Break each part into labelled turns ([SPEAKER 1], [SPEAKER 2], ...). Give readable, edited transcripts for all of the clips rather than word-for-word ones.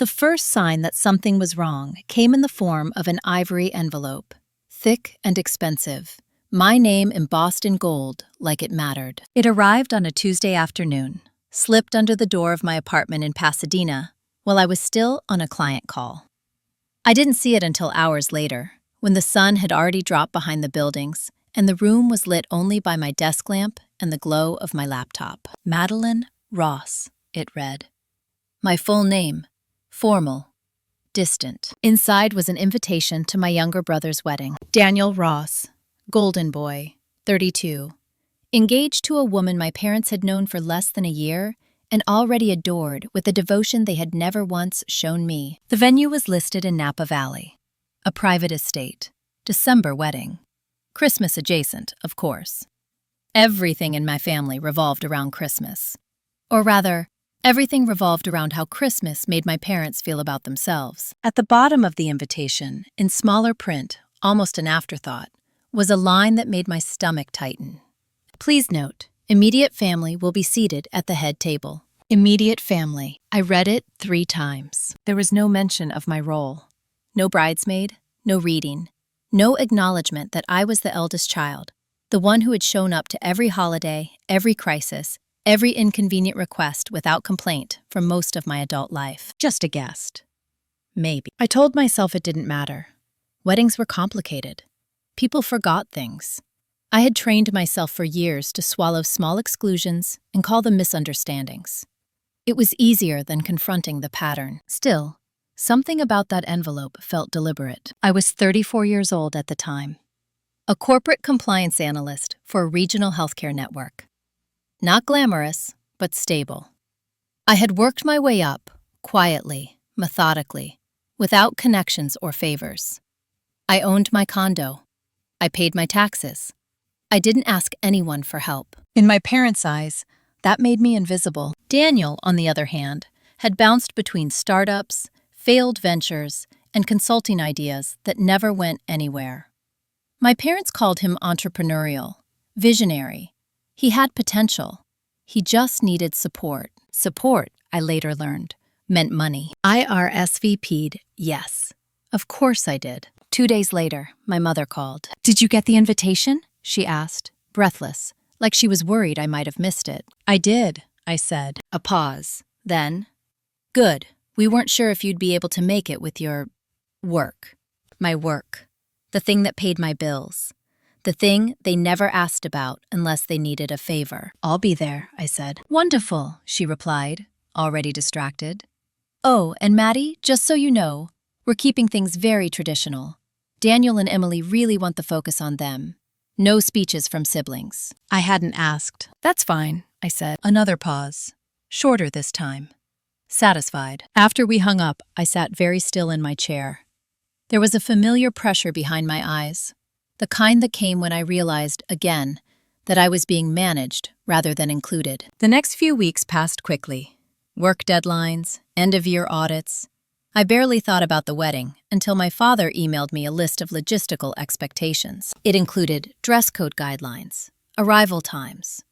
[SPEAKER 1] The first sign that something was wrong came in the form of an ivory envelope, thick and expensive, my name embossed in gold like it mattered. It arrived on a Tuesday afternoon, slipped under the door of my apartment in Pasadena while I was still on a client call. I didn't see it until hours later, when the sun had already dropped behind the buildings and the room was lit only by my desk lamp and the glow of my laptop. Madeline Ross, it read. My full name, formal, distant. Inside was an invitation to my younger brother's wedding. Daniel Ross, golden boy, 32, engaged to a woman my parents had known for less than a year and already adored with a devotion they had never once shown me. The venue was listed in Napa Valley, a private estate, December wedding, Christmas adjacent, of course. Everything in my family revolved around Christmas. Or rather, everything revolved around how Christmas made my parents feel about themselves. At the bottom of the invitation, in smaller print, almost an afterthought, was a line that made my stomach tighten. Please note, immediate family will be seated at the head table. Immediate family. I read it 3 times. There was no mention of my role. No bridesmaid, no reading, no acknowledgement that I was the eldest child, the one who had shown up to every holiday, every crisis, every inconvenient request without complaint for most of my adult life. Just a guest. Maybe. I told myself it didn't matter. Weddings were complicated. People forgot things. I had trained myself for years to swallow small exclusions and call them misunderstandings. It was easier than confronting the pattern. Still, something about that envelope felt deliberate. I was 34 years old at the time. A corporate compliance analyst for a regional healthcare network. Not glamorous, but stable. I had worked my way up, quietly, methodically, without connections or favors. I owned my condo. I paid my taxes. I didn't ask anyone for help. In my parents' eyes, that made me invisible. Daniel, on the other hand, had bounced between startups, failed ventures, and consulting ideas that never went anywhere. My parents called him entrepreneurial, visionary. He had potential. He just needed support. Support, I later learned, meant money. I RSVP'd yes. Of course I did. 2 days later, my mother called. Did you get the invitation? She asked, breathless, like she was worried I might have missed it. I did, I said. A pause. Then, good. We weren't sure if you'd be able to make it with your work. My work. The thing that paid my bills. The thing they never asked about unless they needed a favor. I'll be there, I said. Wonderful, she replied, already distracted. Oh, and Maddie, just so you know, we're keeping things very traditional. Daniel and Emily really want the focus on them. No speeches from siblings. I hadn't asked. That's fine, I said. Another pause. Shorter this time. Satisfied. After we hung up, I sat very still in my chair. There was a familiar pressure behind my eyes, the kind that came when I realized, again, that I was being managed rather than included. The next few weeks passed quickly. Work deadlines, end-of-year audits. I barely thought about the wedding until my father emailed me a list of logistical expectations. It included dress code guidelines, arrival times,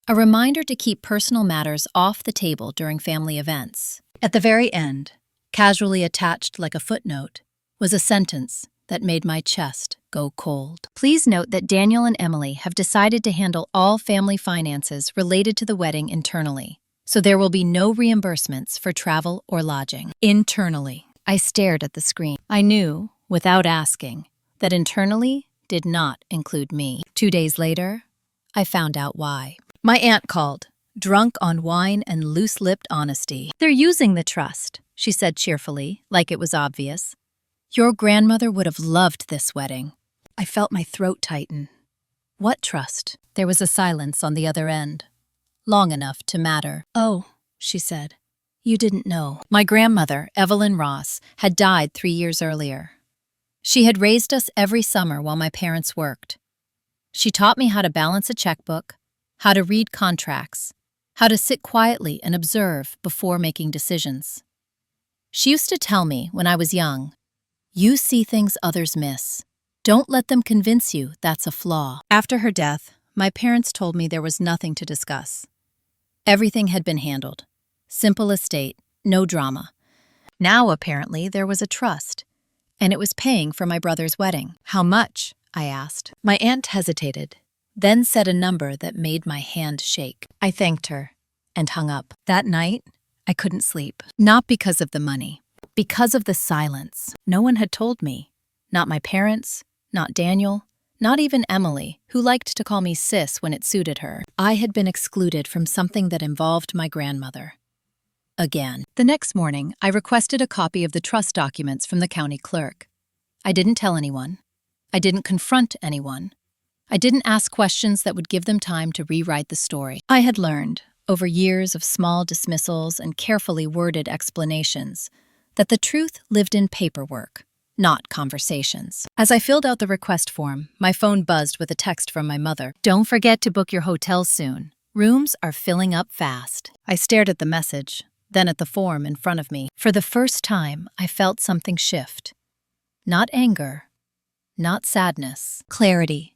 [SPEAKER 1] a reminder to keep personal matters off the table during family events. At the very end, casually attached like a footnote, was a sentence that made my chest go cold. Please note that Daniel and Emily have decided to handle all family finances related to the wedding internally, so there will be no reimbursements for travel or lodging. Internally. I stared at the screen. I knew, without asking, that internally did not include me. 2 days later, I found out why. My aunt called, drunk on wine and loose-lipped honesty. They're using the trust, she said cheerfully, like it was obvious. Your grandmother would have loved this wedding. I felt my throat tighten. What trust? There was a silence on the other end. Long enough to matter. Oh, she said. You didn't know. My grandmother, Evelyn Ross, had died 3 years earlier. She had raised us every summer while my parents worked. She taught me how to balance a checkbook, how to read contracts, how to sit quietly and observe before making decisions. She used to tell me when I was young, you see things others miss. Don't let them convince you that's a flaw. After her death, my parents told me there was nothing to discuss. Everything had been handled. Simple estate, no drama. Now, apparently, there was a trust, and it was paying for my brother's wedding. How much? I asked. My aunt hesitated, then said a number that made my hand shake. I thanked her and hung up. That night, I couldn't sleep. Not because of the money, because of the silence. No one had told me. Not my parents, not Daniel, not even Emily, who liked to call me sis when it suited her. I had been excluded from something that involved my grandmother. Again. The next morning, I requested a copy of the trust documents from the county clerk. I didn't tell anyone. I didn't confront anyone. I didn't ask questions that would give them time to rewrite the story. I had learned, over years of small dismissals and carefully worded explanations, that the truth lived in paperwork, not conversations. As I filled out the request form, my phone buzzed with a text from my mother. Don't forget to book your hotel soon. Rooms are filling up fast. I stared at the message, then at the form in front of me. For the first time, I felt something shift. Not anger, not sadness, clarity.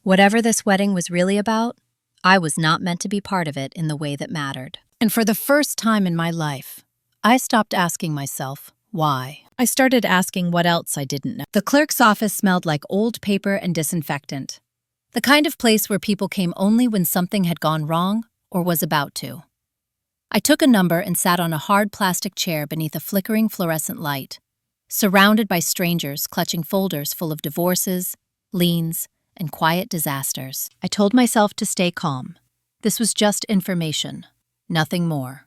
[SPEAKER 1] Whatever this wedding was really about, I was not meant to be part of it in the way that mattered. And for the first time in my life, I stopped asking myself, why? I started asking what else I didn't know. The clerk's office smelled like old paper and disinfectant. The kind of place where people came only when something had gone wrong or was about to. I took a number and sat on a hard plastic chair beneath a flickering fluorescent light, surrounded by strangers clutching folders full of divorces, liens, and quiet disasters. I told myself to stay calm. This was just information, nothing more.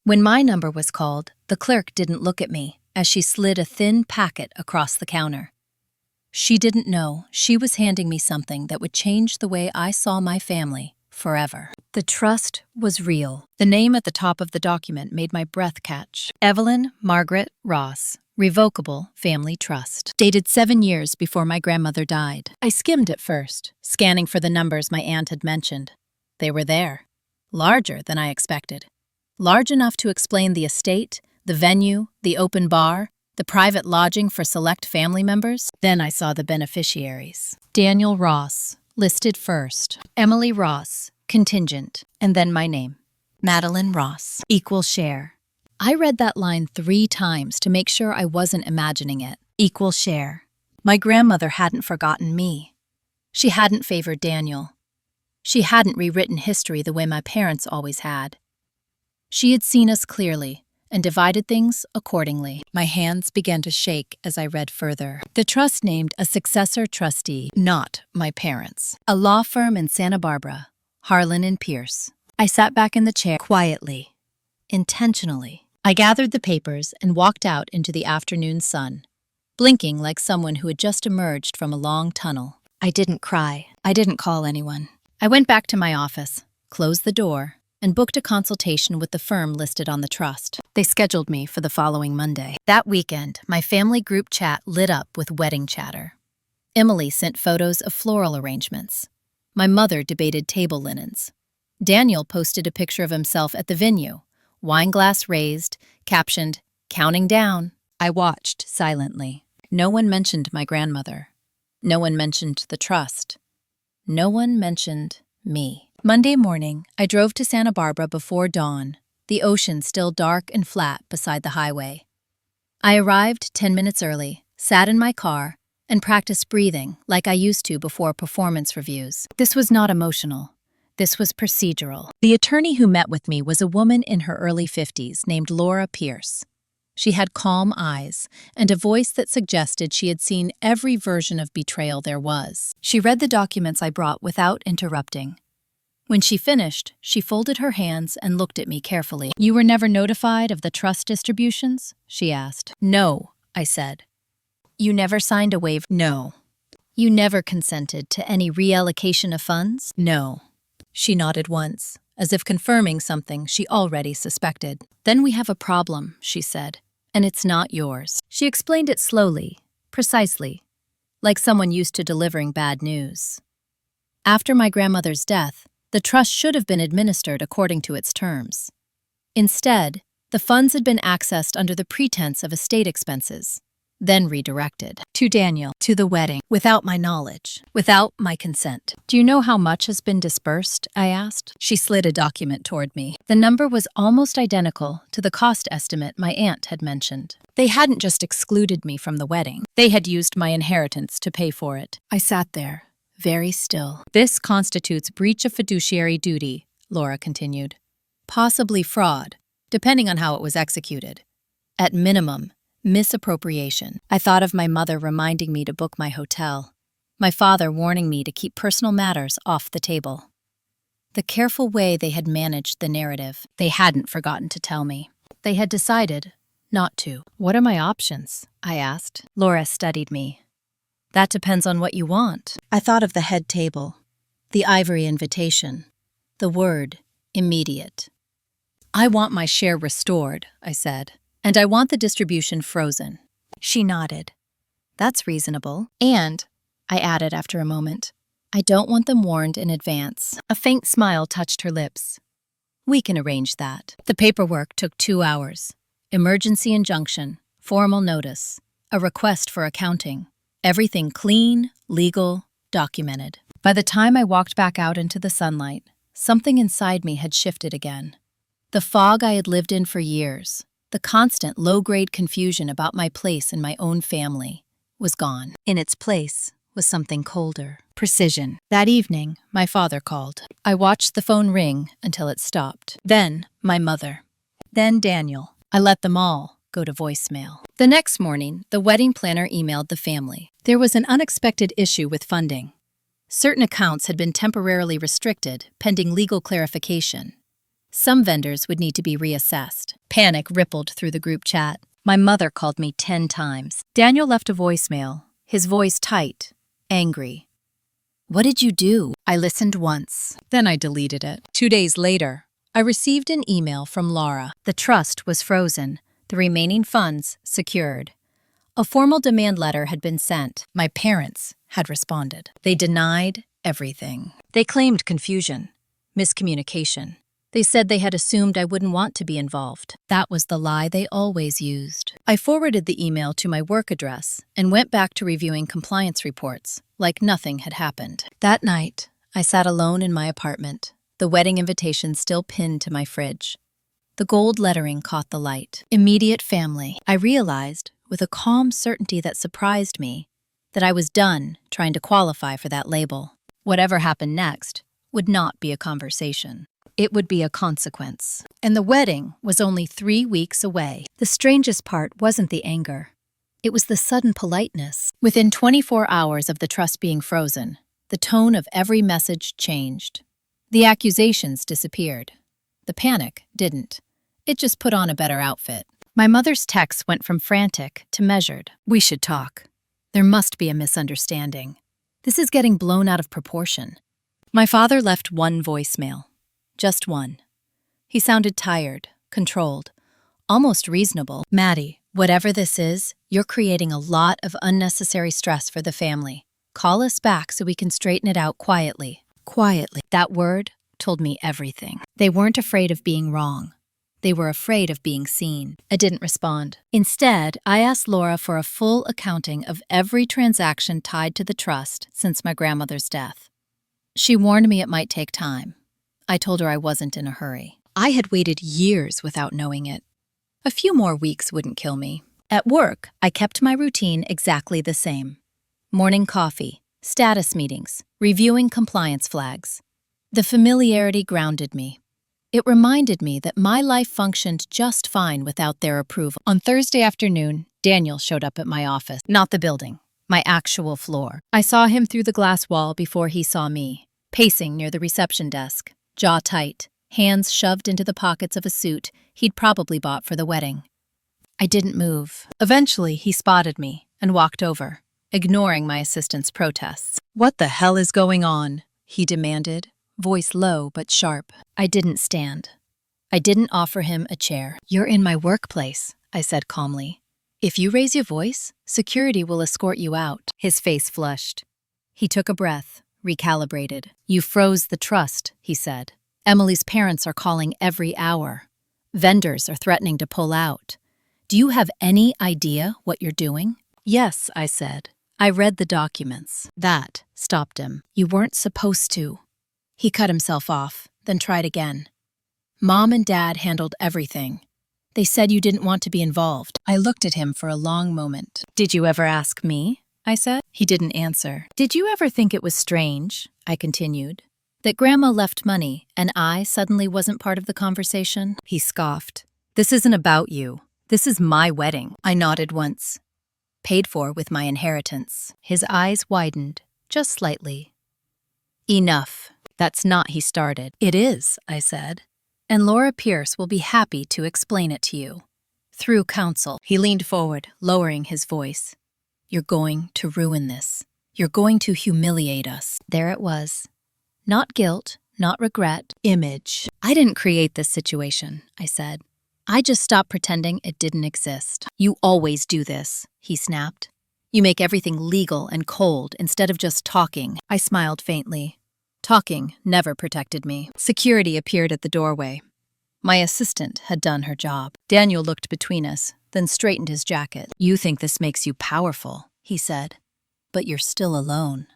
[SPEAKER 1] When my number was called, the clerk didn't look at me as she slid a thin packet across the counter. She didn't know she was handing me something that would change the way I saw my family forever. The trust was real. The name at the top of the document made my breath catch. Evelyn Margaret Ross, Revocable Family Trust. Dated 7 years before my grandmother died. I skimmed at first, scanning for the numbers my aunt had mentioned. They were there. Larger than I expected. Large enough to explain the estate, the venue, the open bar, the private lodging for select family members. Then I saw the beneficiaries. Daniel Ross, listed first. Emily Ross, contingent. And then my name. Madeline Ross, equal share. I read that line 3 times to make sure I wasn't imagining it. Equal share. My grandmother hadn't forgotten me. She hadn't favored Daniel. She hadn't rewritten history the way my parents always had. She had seen us clearly and divided things accordingly. My hands began to shake as I read further. The trust named a successor trustee, not my parents. A law firm in Santa Barbara, Harlan and Pierce. I sat back in the chair quietly, intentionally. I gathered the papers and walked out into the afternoon sun, blinking like someone who had just emerged from a long tunnel. I didn't cry. I didn't call anyone. I went back to my office, closed the door, and booked a consultation with the firm listed on the trust. They scheduled me for the following Monday. That weekend, my family group chat lit up with wedding chatter. Emily sent photos of floral arrangements. My mother debated table linens. Daniel posted a picture of himself at the venue, wine glass raised, captioned, "Counting down." I watched silently. No one mentioned my grandmother. No one mentioned the trust. No one mentioned me. Monday morning, I drove to Santa Barbara before dawn, the ocean still dark and flat beside the highway. I arrived 10 minutes early, sat in my car, and practiced breathing like I used to before performance reviews. This was not emotional. This was procedural. The attorney who met with me was a woman in her early 50s named Laura Pierce. She had calm eyes and a voice that suggested she had seen every version of betrayal there was. She read the documents I brought without interrupting. When she finished, she folded her hands and looked at me carefully. "You were never notified of the trust distributions?" she asked. "No," I said. "You never signed a waiver?" "No." "You never consented to any reallocation of funds?" "No." She nodded once, as if confirming something she already suspected. "Then we have a problem," she said, "and it's not yours." She explained it slowly, precisely, like someone used to delivering bad news. After my grandmother's death, the trust should have been administered according to its terms. Instead, the funds had been accessed under the pretense of estate expenses. then redirected. To Daniel, to the wedding, without my knowledge, without my consent. Do you know how much has been dispersed? I asked. She slid a document toward me. The number was almost identical to the cost estimate my aunt had mentioned. They hadn't just excluded me from the wedding. They had used my inheritance to pay for it. I sat there, very still. This constitutes breach of fiduciary duty, Laura continued. Possibly fraud, depending on how it was executed. At minimum, misappropriation. I thought of my mother reminding me to book my hotel, my father warning me to keep personal matters off the table. The careful way they had managed the narrative, they hadn't forgotten to tell me. They had decided not to. What are my options? I asked. Laura studied me. That depends on what you want. I thought of the head table, the ivory invitation, the word immediate. I want my share restored, I said. And I want the distribution frozen. She nodded. That's reasonable. And, I added after a moment, I don't want them warned in advance. A faint smile touched her lips. We can arrange that. The paperwork took 2 hours. Emergency injunction, formal notice, a request for accounting. Everything clean, legal, documented. By the time I walked back out into the sunlight, something inside me had shifted again. The fog I had lived in for years, the constant low-grade confusion about my place in my own family, was gone. In its place was something colder. Precision. That evening, my father called. I watched the phone ring until it stopped. Then, my mother. Then Daniel. I let them all go to voicemail. The next morning, the wedding planner emailed the family. There was an unexpected issue with funding. Certain accounts had been temporarily restricted, pending legal clarification. Some vendors would need to be reassessed. Panic rippled through the group chat. My mother called me 10 times. Daniel left a voicemail, his voice tight, angry. What did you do? I listened once. Then I deleted it. 2 days later, I received an email from Laura. The trust was frozen, the remaining funds secured. A formal demand letter had been sent. My parents had responded. They denied everything. They claimed confusion, miscommunication. They said they had assumed I wouldn't want to be involved. That was the lie they always used. I forwarded the email to my work address and went back to reviewing compliance reports, like nothing had happened. That night, I sat alone in my apartment, the wedding invitation still pinned to my fridge. The gold lettering caught the light. Immediate family. I realized, with a calm certainty that surprised me, that I was done trying to qualify for that label. Whatever happened next would not be a conversation. It would be a consequence. And the wedding was only 3 weeks away. The strangest part wasn't the anger. It was the sudden politeness. Within 24 hours of the trust being frozen, the tone of every message changed. The accusations disappeared. The panic didn't. It just put on a better outfit. My mother's texts went from frantic to measured. We should talk. There must be a misunderstanding. This is getting blown out of proportion. My father left one voicemail. Just one. He sounded tired, controlled, almost reasonable. Maddie, whatever this is, you're creating a lot of unnecessary stress for the family. Call us back so we can straighten it out quietly. Quietly. That word told me everything. They weren't afraid of being wrong. They were afraid of being seen. I didn't respond. Instead, I asked Laura for a full accounting of every transaction tied to the trust since my grandmother's death. She warned me it might take time. I told her I wasn't in a hurry. I had waited years without knowing it. A few more weeks wouldn't kill me. At work, I kept my routine exactly the same. Morning coffee, status meetings, reviewing compliance flags. The familiarity grounded me. It reminded me that my life functioned just fine without their approval. On Thursday afternoon, Daniel showed up at my office, not the building, my actual floor. I saw him through the glass wall before he saw me, pacing near the reception desk. Jaw tight, hands shoved into the pockets of a suit he'd probably bought for the wedding. I didn't move. Eventually, he spotted me and walked over, ignoring my assistant's protests. "What the hell is going on?" he demanded, voice low but sharp. I didn't stand. I didn't offer him a chair. "You're in my workplace," I said calmly. "If you raise your voice, security will escort you out." His face flushed. He took a breath. Recalibrated. "You froze the trust," he said. "Emily's parents are calling every hour. Vendors are threatening to pull out. Do you have any idea what you're doing?" Yes, I said. I read the documents. That stopped him. You weren't supposed to. He cut himself off, then tried again. Mom and Dad handled everything. They said you didn't want to be involved. I looked at him for a long moment. Did you ever ask me? I said. He didn't answer. Did you ever think it was strange, I continued, that Grandma left money and I suddenly wasn't part of the conversation? He scoffed. This isn't about you. This is my wedding. I nodded once. Paid for with my inheritance. His eyes widened, just slightly. Enough. That's not, he started. It is, I said. And Laura Pierce will be happy to explain it to you. Through counsel. He leaned forward, lowering his voice. You're going to ruin this. You're going to humiliate us. There it was. Not guilt, not regret, image. I didn't create this situation, I said. I just stopped pretending it didn't exist. You always do this, he snapped. You make everything legal and cold instead of just talking. I smiled faintly. Talking never protected me. Security appeared at the doorway. My assistant had done her job. Daniel looked between us, then straightened his jacket. You think this makes you powerful, he said, but you're still alone.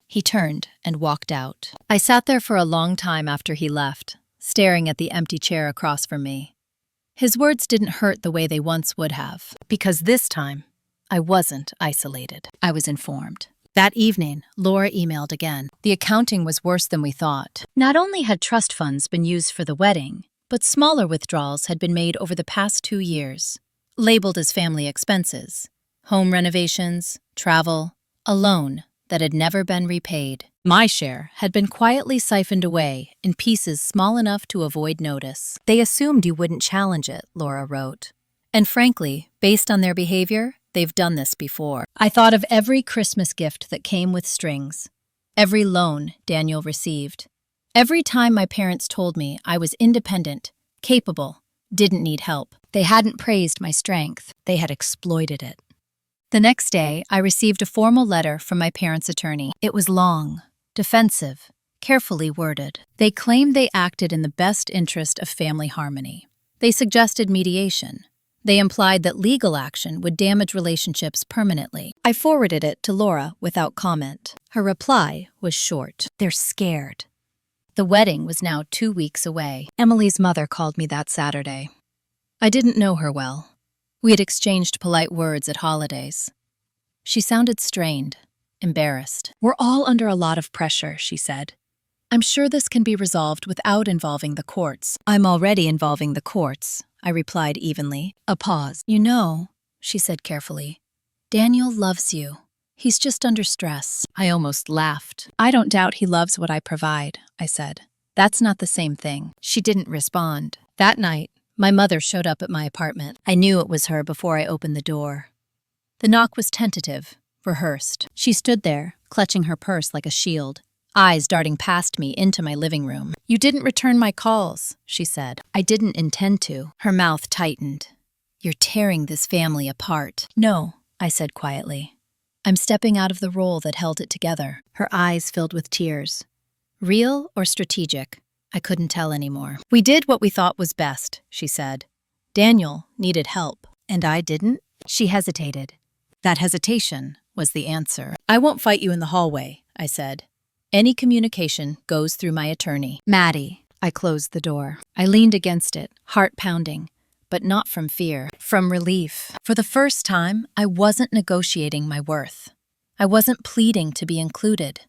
[SPEAKER 1] He turned and walked out. I sat there for a long time after he left, staring at the empty chair across from me. His words didn't hurt the way they once would have, because this time, I wasn't isolated. I was informed. That evening, Laura emailed again. The accounting was worse than we thought. Not only had trust funds been used for the wedding, but smaller withdrawals had been made over the past 2 years, labeled as family expenses, home renovations, travel, a loan that had never been repaid. My share had been quietly siphoned away in pieces small enough to avoid notice. They assumed you wouldn't challenge it, Laura wrote. And frankly, based on their behavior, they've done this before. I thought of every Christmas gift that came with strings, every loan Daniel received, every time my parents told me I was independent, capable, didn't need help. They hadn't praised my strength, they had exploited it. The next day, I received a formal letter from my parents' attorney. It was long, defensive, carefully worded. They claimed they acted in the best interest of family harmony. They suggested mediation. They implied that legal action would damage relationships permanently. I forwarded it to Laura without comment. Her reply was short. They're scared. The wedding was now 2 weeks away. Emily's mother called me that Saturday. I didn't know her well. We had exchanged polite words at holidays. She sounded strained, embarrassed. We're all under a lot of pressure, she said. I'm sure this can be resolved without involving the courts. I'm already involving the courts, I replied evenly. A pause. You know, she said carefully, Daniel loves you. He's just under stress. I almost laughed. I don't doubt he loves what I provide, I said. That's not the same thing. She didn't respond. That night, my mother showed up at my apartment. I knew it was her before I opened the door. The knock was tentative, rehearsed. She stood there, clutching her purse like a shield, eyes darting past me into my living room. You didn't return my calls, she said. I didn't intend to. Her mouth tightened. You're tearing this family apart. No, I said quietly. I'm stepping out of the role that held it together. Her eyes filled with tears. Real or strategic? I couldn't tell anymore. We did what we thought was best, she said. Daniel needed help, and I didn't. She hesitated. That hesitation was the answer. I won't fight you in the hallway, I said. Any communication goes through my attorney. Maddie. I closed the door. I leaned against it, heart pounding, but not from fear, from relief. For the first time, I wasn't negotiating my worth. I wasn't pleading to be included.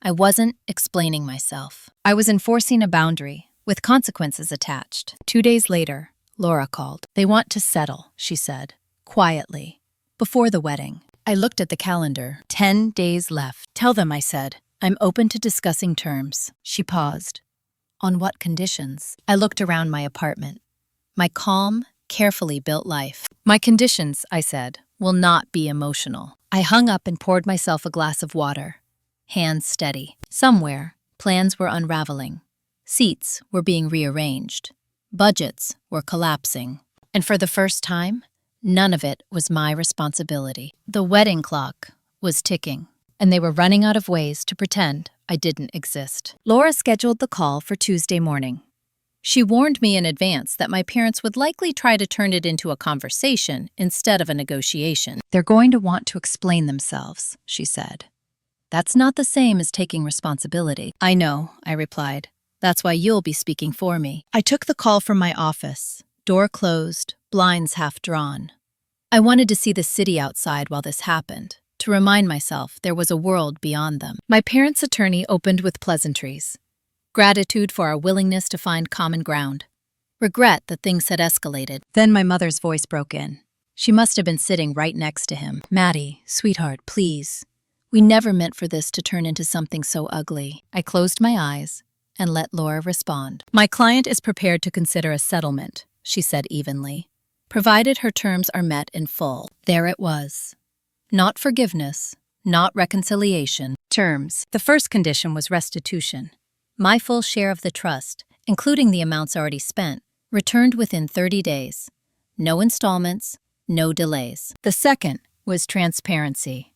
[SPEAKER 1] I wasn't explaining myself. I was enforcing a boundary, with consequences attached. 2 days later, Laura called. They want to settle, she said, quietly, before the wedding. I looked at the calendar. 10 days left. Tell them, I said, I'm open to discussing terms. She paused. On what conditions? I looked around my apartment. My calm, carefully built life. My conditions, I said, will not be emotional. I hung up and poured myself a glass of water. Hands steady. Somewhere, plans were unraveling. Seats were being rearranged. Budgets were collapsing. And for the first time, none of it was my responsibility. The wedding clock was ticking, and they were running out of ways to pretend I didn't exist. Laura scheduled the call for Tuesday morning. She warned me in advance that my parents would likely try to turn it into a conversation instead of a negotiation. "They're going to want to explain themselves," she said. "That's not the same as taking responsibility." "I know," I replied. "That's why you'll be speaking for me." I took the call from my office, door closed, blinds half drawn. I wanted to see the city outside while this happened, to remind myself there was a world beyond them. My parents' attorney opened with pleasantries. Gratitude for our willingness to find common ground. Regret that things had escalated. Then my mother's voice broke in. She must have been sitting right next to him. "Maddie, sweetheart, please. We never meant for this to turn into something so ugly." I closed my eyes and let Laura respond. "My client is prepared to consider a settlement," she said evenly, "provided her terms are met in full." There it was. Not forgiveness, not reconciliation. Terms. The first condition was restitution. My full share of the trust, including the amounts already spent, returned within 30 days. No installments, no delays. The second was transparency.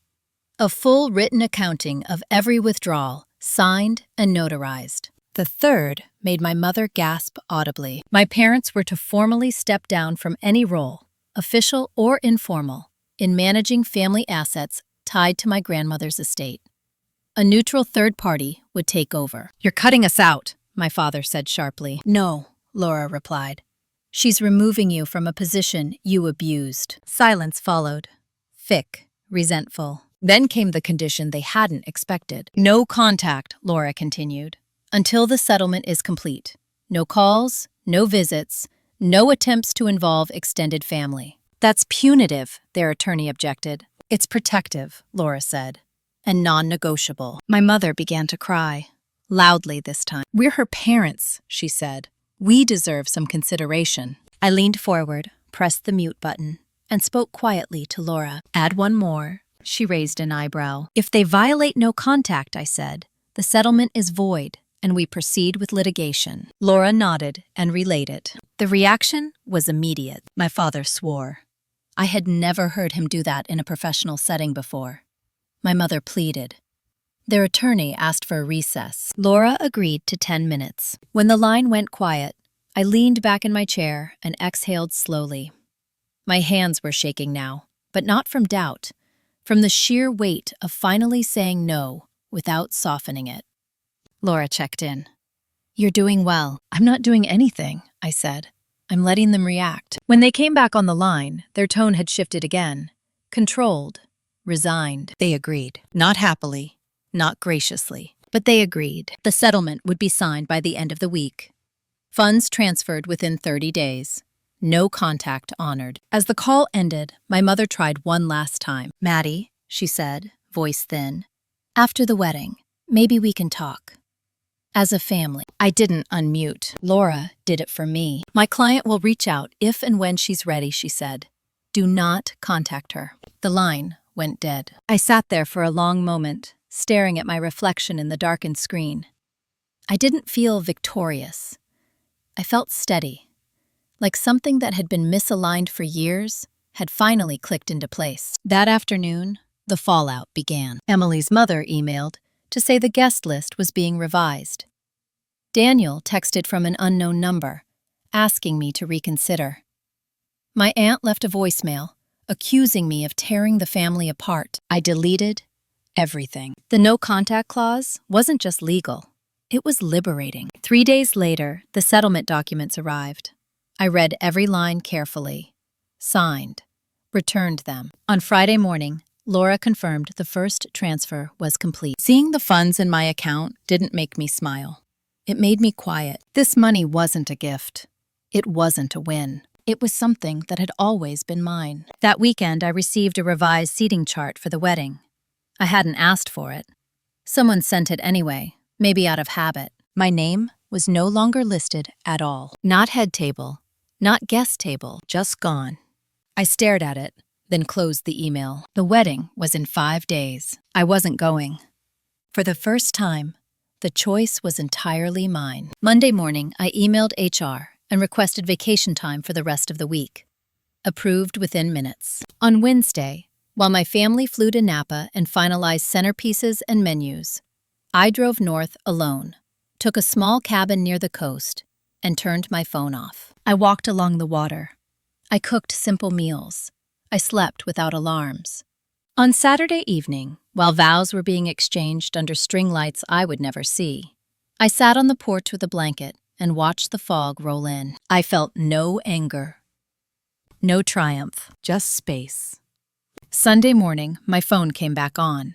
[SPEAKER 1] A full written accounting of every withdrawal, signed and notarized. The third made my mother gasp audibly. My parents were to formally step down from any role, official or informal, in managing family assets tied to my grandmother's estate. A neutral third party would take over. "You're cutting us out," my father said sharply. "No," Laura replied. "She's removing you from a position you abused." Silence followed. Thick, resentful. Then came the condition they hadn't expected. "No contact," Laura continued, "until the settlement is complete. No calls, no visits, no attempts to involve extended family." "That's punitive," their attorney objected. "It's protective," Laura said, "and non-negotiable." My mother began to cry, loudly this time. "We're her parents," she said. "We deserve some consideration." I leaned forward, pressed the mute button, and spoke quietly to Laura. "Add one more." She raised an eyebrow. "If they violate no contact," I said, "the settlement is void, and we proceed with litigation." Laura nodded and relayed it. The reaction was immediate. My father swore. I had never heard him do that in a professional setting before. My mother pleaded. Their attorney asked for a recess. Laura agreed to 10 minutes. When the line went quiet, I leaned back in my chair and exhaled slowly. My hands were shaking now, but not from doubt, from the sheer weight of finally saying no without softening it. Laura checked in. "You're doing well." "I'm not doing anything," I said. "I'm letting them react." When they came back on the line, their tone had shifted again. Controlled. Resigned. They agreed. Not happily, not graciously, but they agreed. The settlement would be signed by the end of the week. Funds transferred within 30 days. No contact honored. As the call ended, my mother tried one last time. "Maddie," she said, voice thin, "after the wedding, maybe we can talk. As a family." I didn't unmute. Laura did it for me. "My client will reach out if and when she's ready," she said. "Do not contact her." The line went dead. I sat there for a long moment, staring at my reflection in the darkened screen. I didn't feel victorious. I felt steady, like something that had been misaligned for years had finally clicked into place. That afternoon, the fallout began. Emily's mother emailed to say the guest list was being revised. Daniel texted from an unknown number, asking me to reconsider. My aunt left a voicemail, accusing me of tearing the family apart. I deleted everything. The no contact clause wasn't just legal. It was liberating. 3 days later, the settlement documents arrived. I read every line carefully. Signed. Returned them. On Friday morning, Laura confirmed the first transfer was complete. Seeing the funds in my account didn't make me smile. It made me quiet. This money wasn't a gift. It wasn't a win. It was something that had always been mine. That weekend, I received a revised seating chart for the wedding. I hadn't asked for it. Someone sent it anyway, maybe out of habit. My name was no longer listed at all. Not head table, not guest table, just gone. I stared at it, then closed the email. The wedding was in 5 days. I wasn't going. For the first time, the choice was entirely mine. Monday morning, I emailed HR and requested vacation time for the rest of the week. Approved within minutes. On Wednesday, while my family flew to Napa and finalized centerpieces and menus, I drove north alone, took a small cabin near the coast, and turned my phone off. I walked along the water. I cooked simple meals. I slept without alarms. On Saturday evening, while vows were being exchanged under string lights I would never see, I sat on the porch with a blanket and watched the fog roll in. I felt no anger, no triumph, just space. Sunday morning, my phone came back on.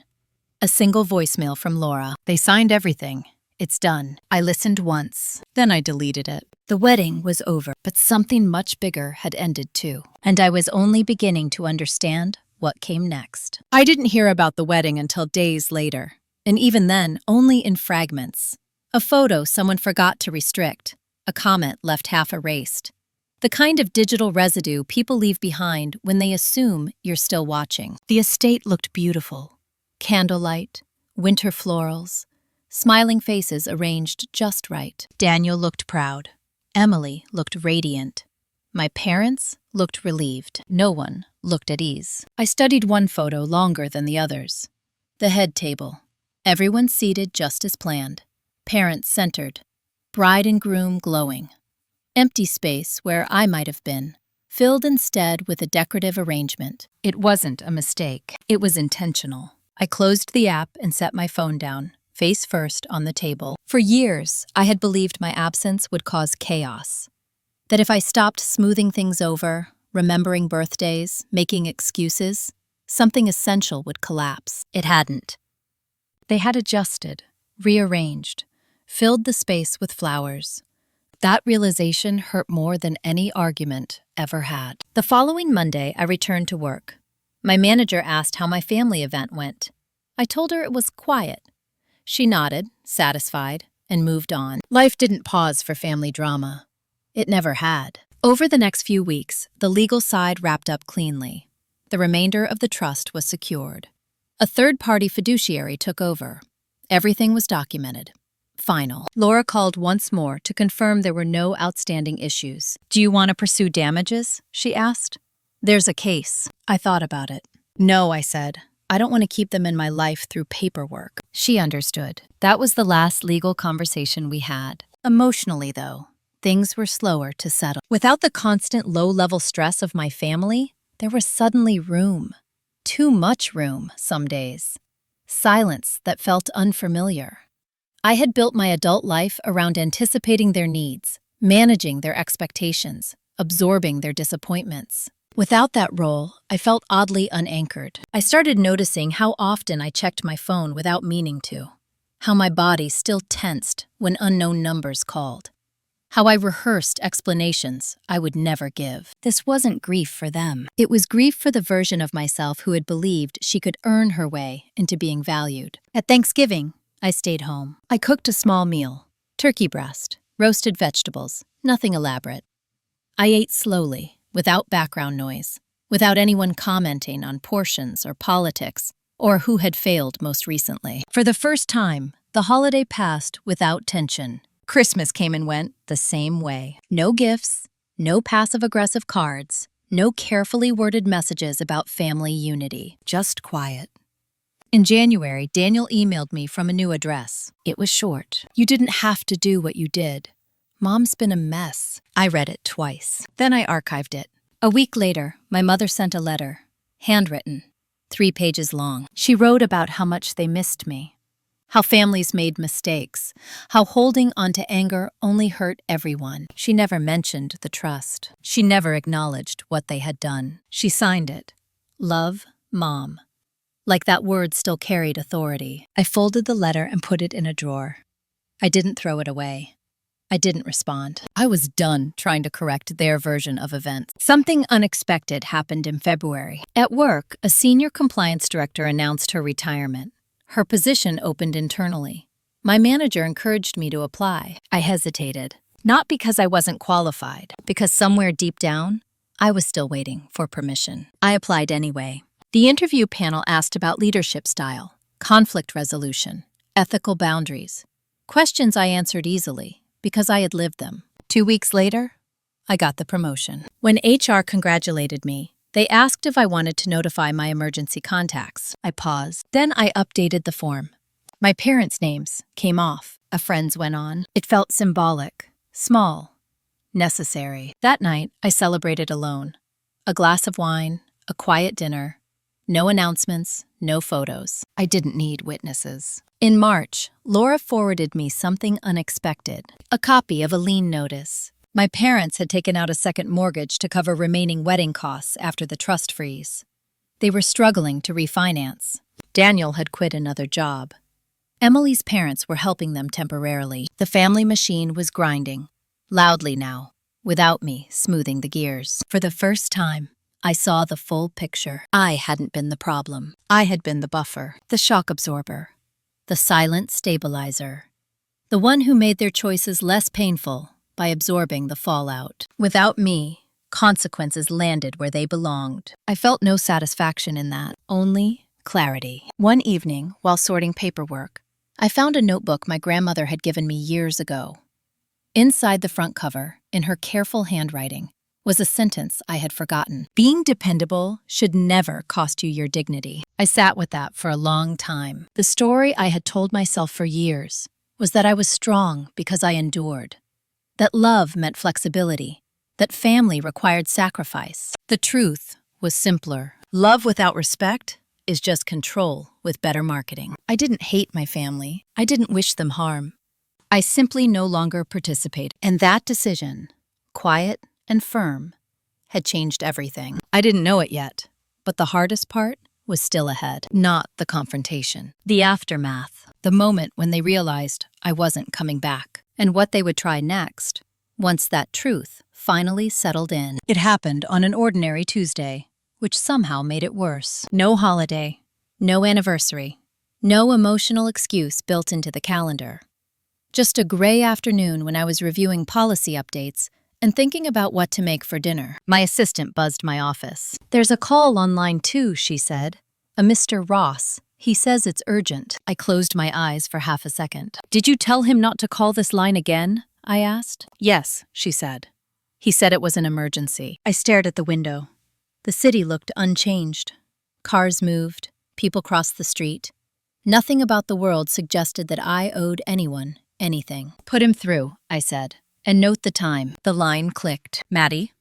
[SPEAKER 1] A single voicemail from Laura. They signed everything. It's done. I listened once, then I deleted it. The wedding was over, but something much bigger had ended too. And I was only beginning to understand what came next. I didn't hear about the wedding until days later, and even then, only in fragments. A photo someone forgot to restrict, a comment left half erased. The kind of digital residue people leave behind when they assume you're still watching. The estate looked beautiful. Candlelight, winter florals, smiling faces arranged just right. Daniel looked proud. Emily looked radiant. My parents looked relieved. No one looked at ease. I studied one photo longer than the others. The head table. Everyone seated just as planned. Parents centered. Bride and groom glowing. Empty space where I might have been, filled instead with a decorative arrangement. It wasn't a mistake. It was intentional. I closed the app and set my phone down, face first on the table. For years, I had believed my absence would cause chaos. That if I stopped smoothing things over, remembering birthdays, making excuses, something essential would collapse. It hadn't. They had adjusted, rearranged, filled the space with flowers. That realization hurt more than any argument ever had. The following Monday, I returned to work. My manager asked how my family event went. I told her it was quiet. She nodded, satisfied, and moved on. Life didn't pause for family drama. It never had. Over the next few weeks, the legal side wrapped up cleanly. The remainder of the trust was secured. A third-party fiduciary took over. Everything was documented. Final. Laura called once more to confirm there were no outstanding issues. "Do you want to pursue damages?" she asked. "There's a case." I thought about it. "No," I said. "I don't want to keep them in my life through paperwork." She understood. That was the last legal conversation we had. Emotionally, though, things were slower to settle. Without the constant low-level stress of my family, there was suddenly room. Too much room, some days. Silence that felt unfamiliar. I had built my adult life around anticipating their needs, managing their expectations, absorbing their disappointments. Without that role, I felt oddly unanchored. I started noticing how often I checked my phone without meaning to, how my body still tensed when unknown numbers called, how I rehearsed explanations I would never give. This wasn't grief for them. It was grief for the version of myself who had believed she could earn her way into being valued. At Thanksgiving, I stayed home. I cooked a small meal, turkey breast, roasted vegetables, nothing elaborate. I ate slowly, without background noise, without anyone commenting on portions or politics, or who had failed most recently. For the first time, the holiday passed without tension. Christmas came and went the same way. No gifts, no passive-aggressive cards, no carefully worded messages about family unity, just quiet. In January, Daniel emailed me from a new address. It was short. "You didn't have to do what you did. Mom's been a mess." I read it twice. Then I archived it. A week later, my mother sent a letter, handwritten, 3 pages long. She wrote about how much they missed me, how families made mistakes, how holding onto anger only hurt everyone. She never mentioned the trust. She never acknowledged what they had done. She signed it, "Love, Mom." Like that word still carried authority. I folded the letter and put it in a drawer. I didn't throw it away. I didn't respond. I was done trying to correct their version of events. Something unexpected happened in February. At work, a senior compliance director announced her retirement. Her position opened internally. My manager encouraged me to apply. I hesitated. Not because I wasn't qualified, because somewhere deep down, I was still waiting for permission. I applied anyway. The interview panel asked about leadership style, conflict resolution, ethical boundaries. Questions I answered easily, because I had lived them. 2 weeks later, I got the promotion. When HR congratulated me, they asked if I wanted to notify my emergency contacts. I paused. Then I updated the form. My parents' names came off. A friend's went on. It felt symbolic, small, necessary. That night, I celebrated alone. A glass of wine, a quiet dinner, no announcements, no photos. I didn't need witnesses. In March, Laura forwarded me something unexpected, a copy of a lien notice. My parents had taken out a second mortgage to cover remaining wedding costs after the trust freeze. They were struggling to refinance. Daniel had quit another job. Emily's parents were helping them temporarily. The family machine was grinding, loudly now, without me smoothing the gears. For the first time, I saw the full picture. I hadn't been the problem. I had been the buffer, the shock absorber, the silent stabilizer, the one who made their choices less painful by absorbing the fallout. Without me, consequences landed where they belonged. I felt no satisfaction in that, only clarity. One evening, while sorting paperwork, I found a notebook my grandmother had given me years ago. Inside the front cover, in her careful handwriting, was a sentence I had forgotten. Being dependable should never cost you your dignity. I sat with that for a long time. The story I had told myself for years was that I was strong because I endured, that love meant flexibility, that family required sacrifice. The truth was simpler. Love without respect is just control with better marketing. I didn't hate my family. I didn't wish them harm. I simply no longer participated. And that decision, quiet and firm, had changed everything. I didn't know it yet, but the hardest part was still ahead. Not the confrontation. The aftermath. The moment when they realized I wasn't coming back. And what they would try next, once that truth finally settled in. It happened on an ordinary Tuesday, which somehow made it worse. No holiday, no anniversary, no emotional excuse built into the calendar. Just a gray afternoon when I was reviewing policy updates and thinking about what to make for dinner. My assistant buzzed my office. "There's a call on line 2, she said. A Mr. Ross. He says it's urgent." I closed my eyes for half a second. "Did you tell him not to call this line again?" I asked. "Yes," she said. "He said it was an emergency." I stared at the window. The city looked unchanged. Cars moved, people crossed the street. Nothing about the world suggested that I owed anyone anything. "Put him through," I said, "and note the time." The line clicked. "Maddie,"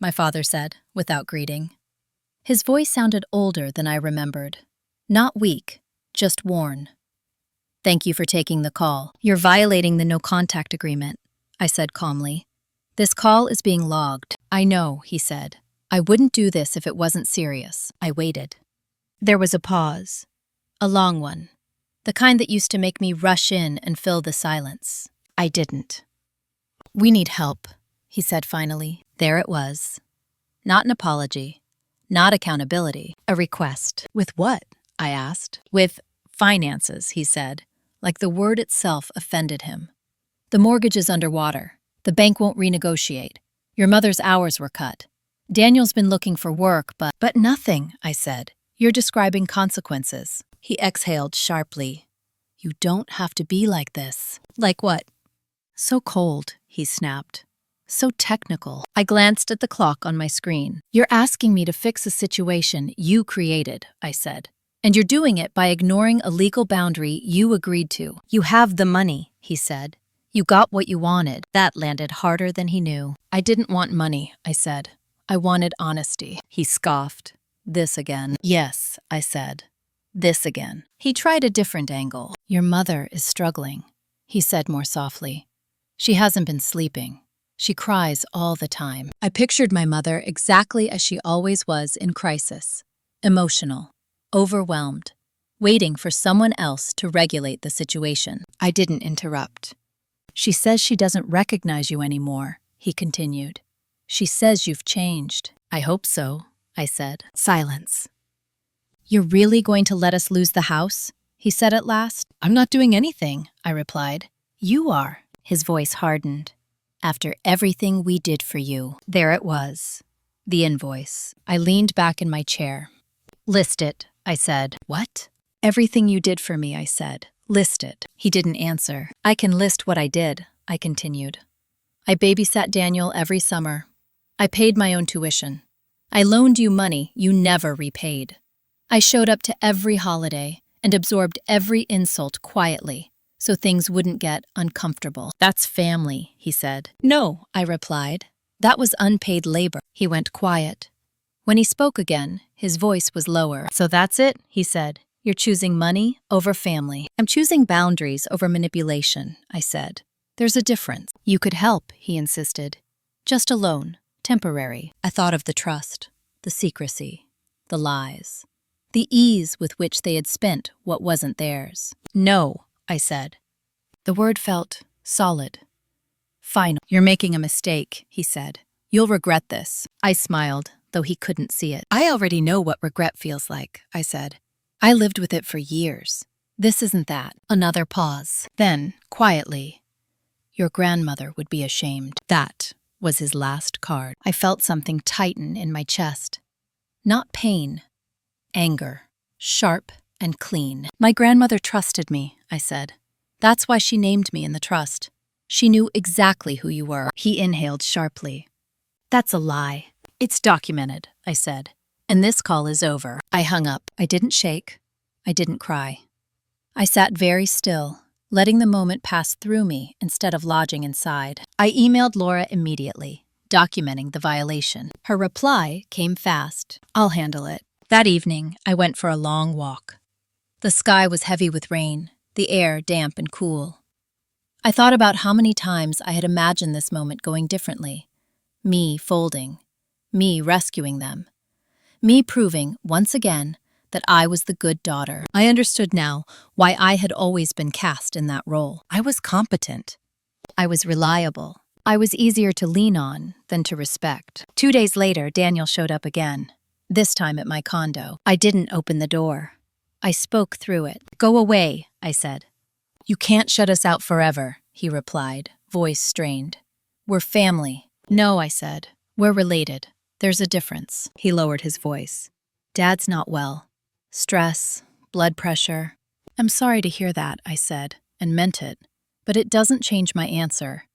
[SPEAKER 1] my father said, without greeting. His voice sounded older than I remembered. Not weak, just worn. "Thank you for taking the call. You're violating the no-contact agreement," I said calmly. "This call is being logged." "I know," he said. "I wouldn't do this if it wasn't serious." I waited. There was a pause. A long one. The kind that used to make me rush in and fill the silence. I didn't. "We need help," he said finally. There it was. Not an apology. Not accountability. A request. "With what?" I asked. "With finances," he said, like the word itself offended him. "The mortgage is underwater. The bank won't renegotiate. Your mother's hours were cut. Daniel's been looking for work, but nothing," I said. "You're describing consequences." He exhaled sharply. "You don't have to be like this." "Like what?" "So cold," he snapped. "So technical." I glanced at the clock on my screen. "You're asking me to fix a situation you created," I said. "And you're doing it by ignoring a legal boundary you agreed to." "You have the money," he said. "You got what you wanted." That landed harder than he knew. "I didn't want money," I said. "I wanted honesty." He scoffed. "This again." "Yes," I said. "This again." He tried a different angle. "Your mother is struggling," he said more softly. "She hasn't been sleeping. She cries all the time." I pictured my mother exactly as she always was in crisis. Emotional, overwhelmed, waiting for someone else to regulate the situation. I didn't interrupt. "She says she doesn't recognize you anymore," he continued. "She says you've changed." "I hope so," I said. Silence. "You're really going to let us lose the house?" he said at last. "I'm not doing anything," I replied. "You are." His voice hardened. "After everything we did for you." There it was. The invoice. I leaned back in my chair. "List it," I said. "What?" "Everything you did for me," I said. "List it." He didn't answer. "I can list what I did," I continued. "I babysat Daniel every summer. I paid my own tuition. I loaned you money you never repaid. I showed up to every holiday and absorbed every insult quietly, so things wouldn't get uncomfortable. "That's family," he said. "No," I replied. "That was unpaid labor." He went quiet. When he spoke again, his voice was lower. "So that's it," he said. "You're choosing money over family." "I'm choosing boundaries over manipulation," I said. "There's a difference." "You could help," he insisted. "Just a loan, temporary." I thought of the trust, the secrecy, the lies, the ease with which they had spent what wasn't theirs. "No," I said. The word felt solid, final. "You're making a mistake," he said. "You'll regret this." I smiled, though he couldn't see it. "I already know what regret feels like," I said. "I lived with it for years. This isn't that." Another pause. Then, quietly, "Your grandmother would be ashamed." That was his last card. I felt something tighten in my chest. Not pain, anger, sharp and clean. "My grandmother trusted me," I said. "That's why she named me in the trust. She knew exactly who you were." He inhaled sharply. "That's a lie. It's documented," I said. "And this call is over." I hung up. I didn't shake. I didn't cry. I sat very still, letting the moment pass through me instead of lodging inside. I emailed Laura immediately, documenting the violation. Her reply came fast. "I'll handle it." That evening, I went for a long walk. The sky was heavy with rain, the air damp and cool. I thought about how many times I had imagined this moment going differently. Me folding, me rescuing them, me proving, once again, that I was the good daughter. I understood now why I had always been cast in that role. I was competent. I was reliable. I was easier to lean on than to respect. 2 days later, Daniel showed up again, this time at my condo. I didn't open the door. I spoke through it. "Go away," I said. "You can't shut us out forever," he replied, voice strained. "We're family." "No," I said. "We're related. There's a difference." He lowered his voice. "Dad's not well. Stress, blood pressure." "I'm sorry to hear that," I said, and meant it. "But it doesn't change my answer."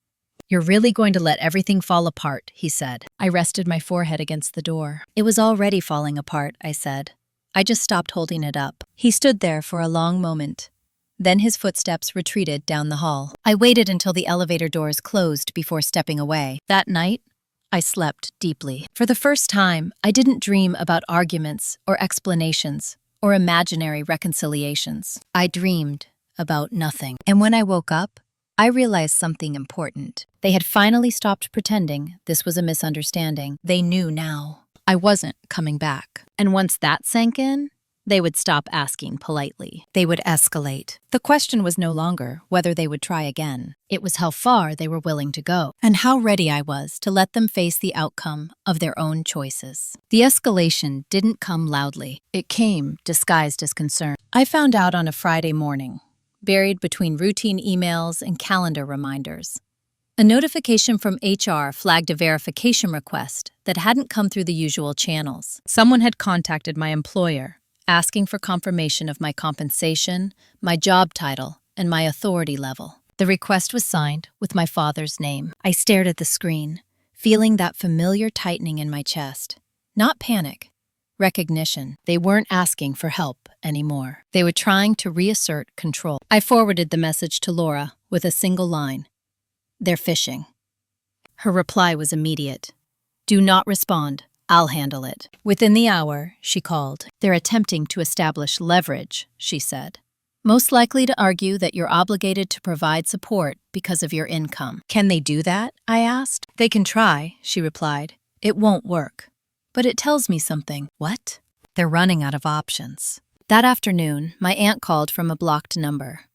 [SPEAKER 1] "You're really going to let everything fall apart," he said. I rested my forehead against the door. "It was already falling apart," I said. "I just stopped holding it up." He stood there for a long moment. Then his footsteps retreated down the hall. I waited until the elevator doors closed before stepping away. That night, I slept deeply. For the first time, I didn't dream about arguments or explanations or imaginary reconciliations. I dreamed about nothing. And when I woke up, I realized something important. They had finally stopped pretending this was a misunderstanding. They knew now I wasn't coming back. And once that sank in, they would stop asking politely. They would escalate. The question was no longer whether they would try again. It was how far they were willing to go, and how ready I was to let them face the outcome of their own choices. The escalation didn't come loudly. It came disguised as concern. I found out on a Friday morning, buried between routine emails and calendar reminders. A notification from HR flagged a verification request that hadn't come through the usual channels. Someone had contacted my employer, asking for confirmation of my compensation, my job title, and my authority level. The request was signed with my father's name. I stared at the screen, feeling that familiar tightening in my chest. Not panic, recognition. They weren't asking for help anymore. They were trying to reassert control. I forwarded the message to Laura with a single line. "They're phishing." Her reply was immediate. "Do not respond. I'll handle it." Within the hour, she called. "They're attempting to establish leverage," she said. "Most likely to argue that you're obligated to provide support because of your income." "Can they do that?" I asked. "They can try," she replied. "It won't work. But it tells me something." "What?" "They're running out of options." That afternoon, my aunt called from a blocked number.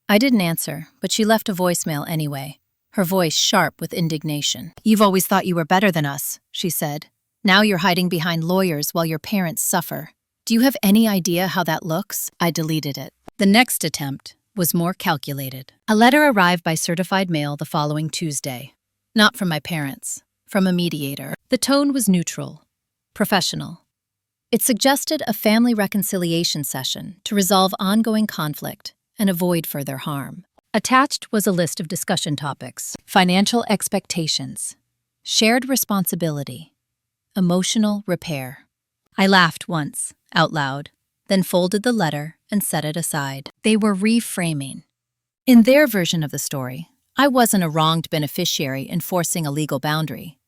[SPEAKER 1] I didn't answer, but she left a voicemail anyway, her voice sharp with indignation. "You've always thought you were better than us," she said. "Now you're hiding behind lawyers while your parents suffer. Do you have any idea how that looks?" I deleted it. The next attempt was more calculated. A letter arrived by certified mail the following Tuesday. Not from my parents, from a mediator. The tone was neutral, professional. It suggested a family reconciliation session to resolve ongoing conflict and avoid further harm. Attached was a list of discussion topics: financial expectations, shared responsibility, emotional repair. I laughed once, out loud, then folded the letter and set it aside. They were reframing. In their version of the story, I wasn't a wronged beneficiary enforcing a legal boundary.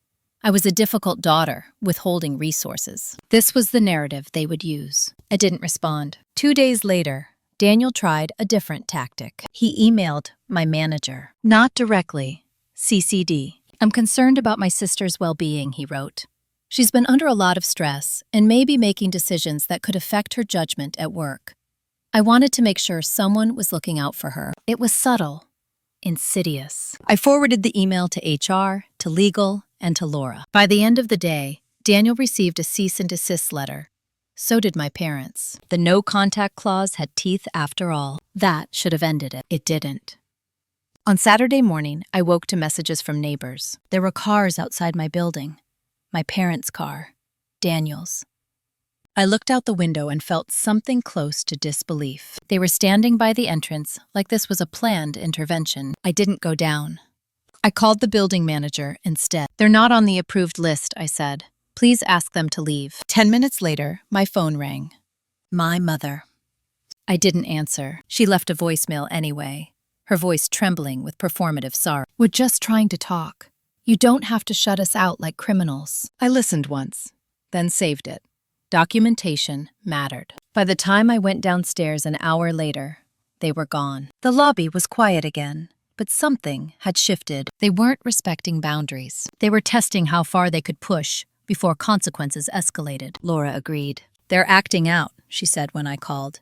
[SPEAKER 1] I was a difficult daughter withholding resources. This was the narrative they would use. I didn't respond. 2 days later, Daniel tried a different tactic. He emailed my manager. Not directly. CCD. "I'm concerned about my sister's well-being," he wrote. "She's been under a lot of stress and may be making decisions that could affect her judgment at work. I wanted to make sure someone was looking out for her." It was subtle, insidious. I forwarded the email to HR, to legal, and to Laura. By the end of the day, Daniel received a cease and desist letter. So did my parents. The no contact clause had teeth after all. That should have ended it. It didn't. On Saturday morning, I woke to messages from neighbors. There were cars outside my building. My parents' car. Daniel's. I looked out the window and felt something close to disbelief. They were standing by the entrance like this was a planned intervention. I didn't go down. I called the building manager instead. "They're not on the approved list," I said. "Please ask them to leave." 10 minutes later, my phone rang. My mother. I didn't answer. She left a voicemail anyway, her voice trembling with performative sorrow. "We're just trying to talk. You don't have to shut us out like criminals." I listened once, then saved it. Documentation mattered. By the time I went downstairs an hour later, they were gone. The lobby was quiet again, but something had shifted. They weren't respecting boundaries. They were testing how far they could push before consequences escalated. Laura agreed. "They're acting out," she said when I called,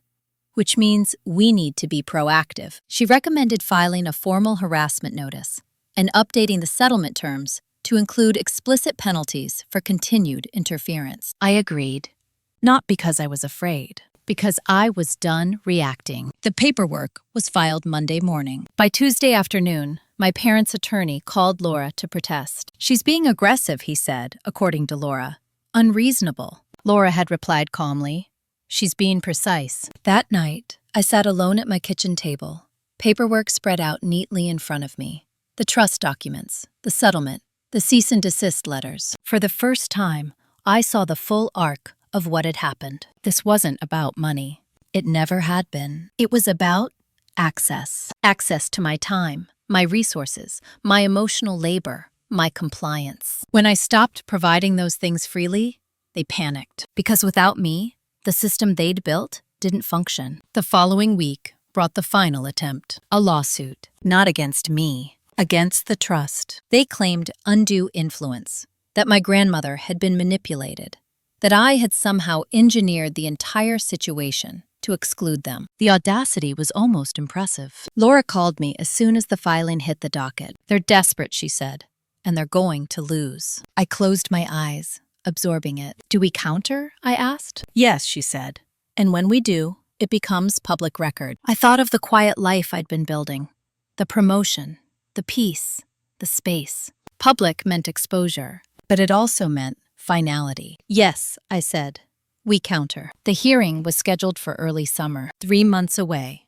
[SPEAKER 1] "which means we need to be proactive." She recommended filing a formal harassment notice and updating the settlement terms to include explicit penalties for continued interference. I agreed. Not because I was afraid, because I was done reacting. The paperwork was filed Monday morning. By Tuesday afternoon, my parents' attorney called Laura to protest. "She's being aggressive," he said, according to Laura. "Unreasonable." Laura had replied calmly, "She's being precise." That night, I sat alone at my kitchen table, paperwork spread out neatly in front of me. The trust documents, the settlement, the cease and desist letters. For the first time, I saw the full arc of what had happened. This wasn't about money. It never had been. It was about access. Access to my time, my resources, my emotional labor, my compliance. When I stopped providing those things freely, they panicked. Because without me, the system they'd built didn't function. The following week brought the final attempt. A lawsuit. Not against me. Against the trust. They claimed undue influence. That my grandmother had been manipulated. That I had somehow engineered the entire situation to exclude them. The audacity was almost impressive. Laura called me as soon as the filing hit the docket. "They're desperate," she said, "and they're going to lose." I closed my eyes, absorbing it. "Do we counter?" I asked. "Yes," she said. "And when we do, it becomes public record." I thought of the quiet life I'd been building. The promotion, the peace, the space. Public meant exposure, but it also meant finality. "Yes," I said. "We counter." The hearing was scheduled for early summer, 3 months away.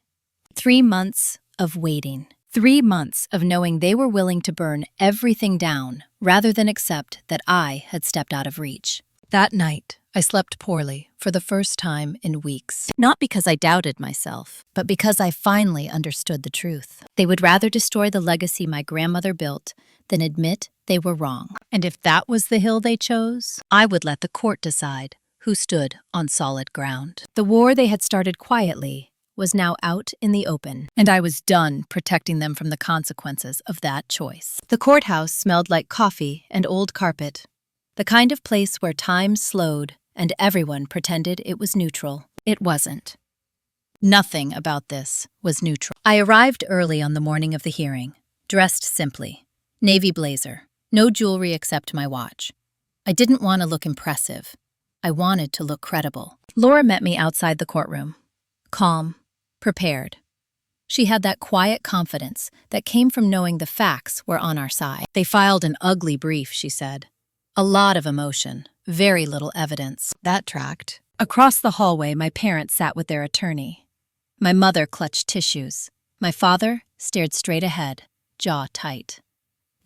[SPEAKER 1] 3 months of waiting. 3 months of knowing they were willing to burn everything down rather than accept that I had stepped out of reach. That night, I slept poorly for the first time in weeks. Not because I doubted myself, but because I finally understood the truth. They would rather destroy the legacy my grandmother built than admit they were wrong. And if that was the hill they chose, I would let the court decide who stood on solid ground. The war they had started quietly was now out in the open, and I was done protecting them from the consequences of that choice. The courthouse smelled like coffee and old carpet, the kind of place where time slowed and everyone pretended it was neutral. It wasn't. Nothing about this was neutral. I arrived early on the morning of the hearing, dressed simply. Navy blazer, no jewelry except my watch. I didn't want to look impressive. I wanted to look credible. Laura met me outside the courtroom, calm, prepared. She had that quiet confidence that came from knowing the facts were on our side. "They filed an ugly brief," she said. "A lot of emotion, very little evidence." That tracked. Across the hallway, my parents sat with their attorney. My mother clutched tissues. My father stared straight ahead, jaw tight.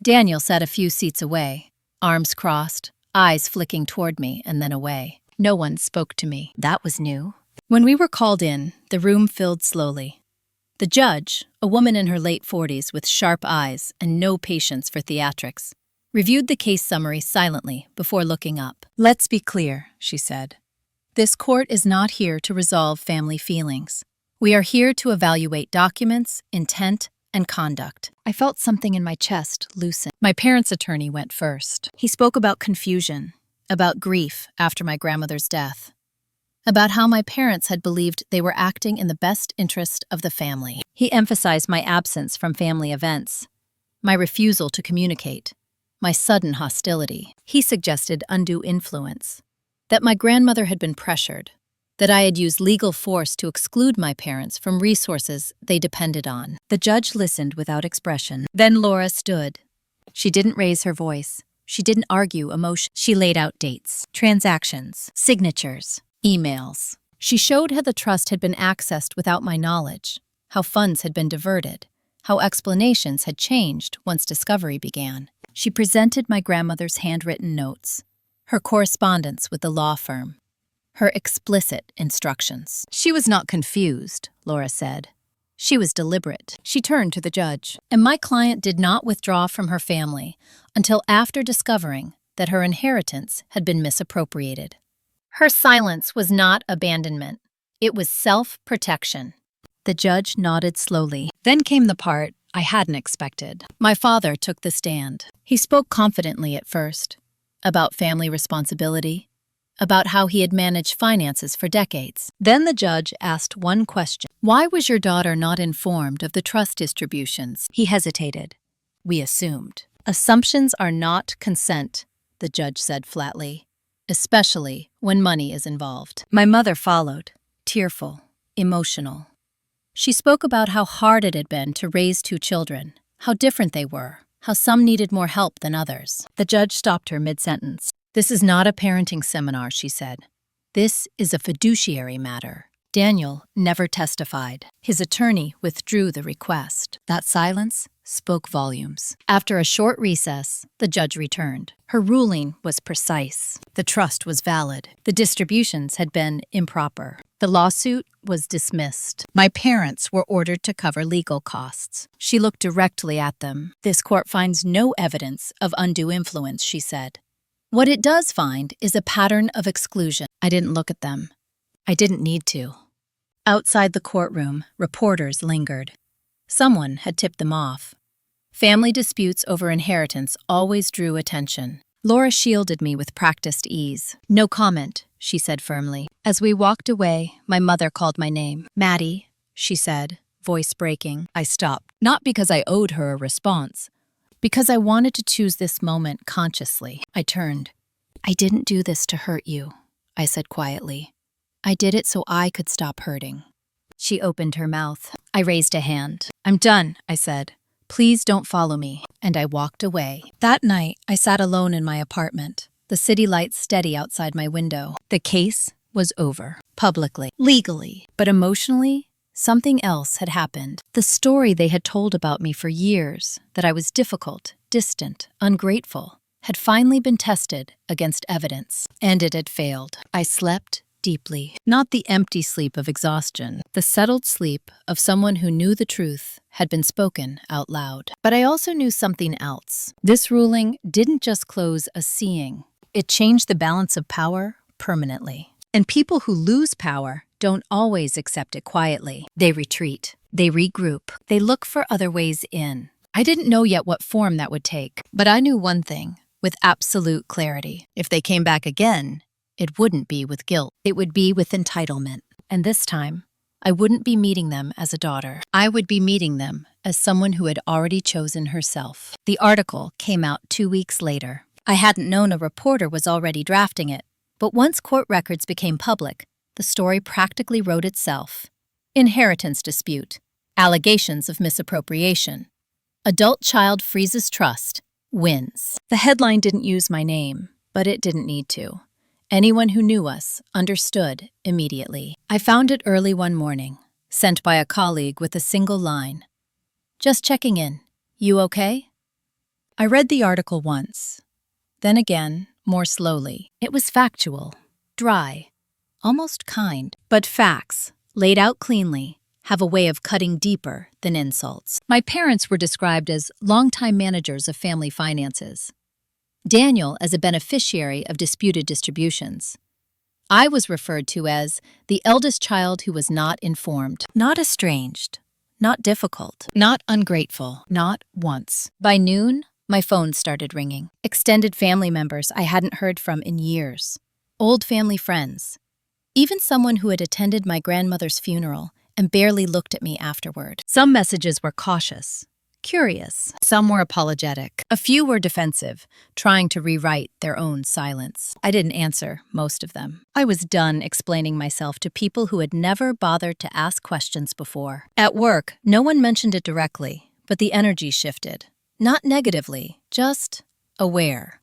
[SPEAKER 1] Daniel sat a few seats away, arms crossed, eyes flicking toward me and then away. No one spoke to me. That was new. When we were called in, the room filled slowly. The judge, a woman in her late 40s with sharp eyes and no patience for theatrics, reviewed the case summary silently before looking up. "Let's be clear," she said. "This court is not here to resolve family feelings. We are here to evaluate documents, intent, and conduct." I felt something in my chest loosen. My parents' attorney went first. He spoke about confusion, about grief after my grandmother's death, about how my parents had believed they were acting in the best interest of the family. He emphasized my absence from family events, my refusal to communicate, my sudden hostility. He suggested undue influence, that my grandmother had been pressured, that I had used legal force to exclude my parents from resources they depended on. The judge listened without expression. Then Laura stood. She didn't raise her voice. She didn't argue emotion. She laid out dates, transactions, signatures, emails. She showed how the trust had been accessed without my knowledge, how funds had been diverted, how explanations had changed once discovery began. She presented my grandmother's handwritten notes, her correspondence with the law firm, her explicit instructions. She was not confused, Laura said. She was deliberate. She turned to the judge. And my client did not withdraw from her family until after discovering that her inheritance had been misappropriated. Her silence was not abandonment. It was self-protection. The judge nodded slowly. Then came the part I hadn't expected. My father took the stand. He spoke confidently at first, about family responsibility, about how he had managed finances for decades. Then the judge asked one question. "Why was your daughter not informed of the trust distributions?" He hesitated. "We assumed." "Assumptions are not consent," the judge said flatly, "especially when money is involved." My mother followed, tearful, emotional. She spoke about how hard it had been to raise two children, how different they were, how some needed more help than others. The judge stopped her mid-sentence. "This is not a parenting seminar," she said. "This is a fiduciary matter." Daniel never testified. His attorney withdrew the request. That silence spoke volumes. After a short recess, the judge returned. Her ruling was precise. The trust was valid. The distributions had been improper. The lawsuit was dismissed. My parents were ordered to cover legal costs. She looked directly at them. "This court finds no evidence of undue influence," she said. "What it does find is a pattern of exclusion." I didn't look at them. I didn't need to. Outside the courtroom, reporters lingered. Someone had tipped them off. Family disputes over inheritance always drew attention. Laura shielded me with practiced ease. "No comment," she said firmly. As we walked away, my mother called my name. "Maddie," she said, voice breaking. I stopped, not because I owed her a response, because I wanted to choose this moment consciously. I turned. "I didn't do this to hurt you," I said quietly. "I did it so I could stop hurting." She opened her mouth. I raised a hand. "I'm done," I said. "Please don't follow me." And I walked away. That night, I sat alone in my apartment, the city lights steady outside my window. The case was over. Publicly, legally, but emotionally, something else had happened. The story they had told about me for years, that I was difficult, distant, ungrateful, had finally been tested against evidence. And it had failed. I slept deeply. Not the empty sleep of exhaustion, the settled sleep of someone who knew the truth had been spoken out loud. But I also knew something else. This ruling didn't just close a seeing. It changed the balance of power permanently. And people who lose power don't always accept it quietly. They retreat. They regroup. They look for other ways in. I didn't know yet what form that would take, but I knew one thing with absolute clarity. If they came back again, it wouldn't be with guilt. It would be with entitlement. And this time, I wouldn't be meeting them as a daughter. I would be meeting them as someone who had already chosen herself. The article came out 2 weeks later. I hadn't known a reporter was already drafting it, but once court records became public, the story practically wrote itself. Inheritance dispute. Allegations of misappropriation. Adult child freezes trust. Wins. The headline didn't use my name, but it didn't need to. Anyone who knew us understood immediately. I found it early one morning, sent by a colleague with a single line. "Just checking in. You okay?" I read the article once, then again, more slowly. It was factual, dry, almost kind, but facts, laid out cleanly, have a way of cutting deeper than insults. My parents were described as longtime managers of family finances. Daniel as a beneficiary of disputed distributions. I was referred to as the eldest child who was not informed, not estranged, not difficult, not ungrateful, not once. By noon, my phone started ringing. Extended family members I hadn't heard from in years. Old family friends. Even someone who had attended my grandmother's funeral and barely looked at me afterward. Some messages were cautious, curious. Some were apologetic. A few were defensive, trying to rewrite their own silence. I didn't answer most of them. I was done explaining myself to people who had never bothered to ask questions before. At work, no one mentioned it directly, but the energy shifted. Not negatively, just aware.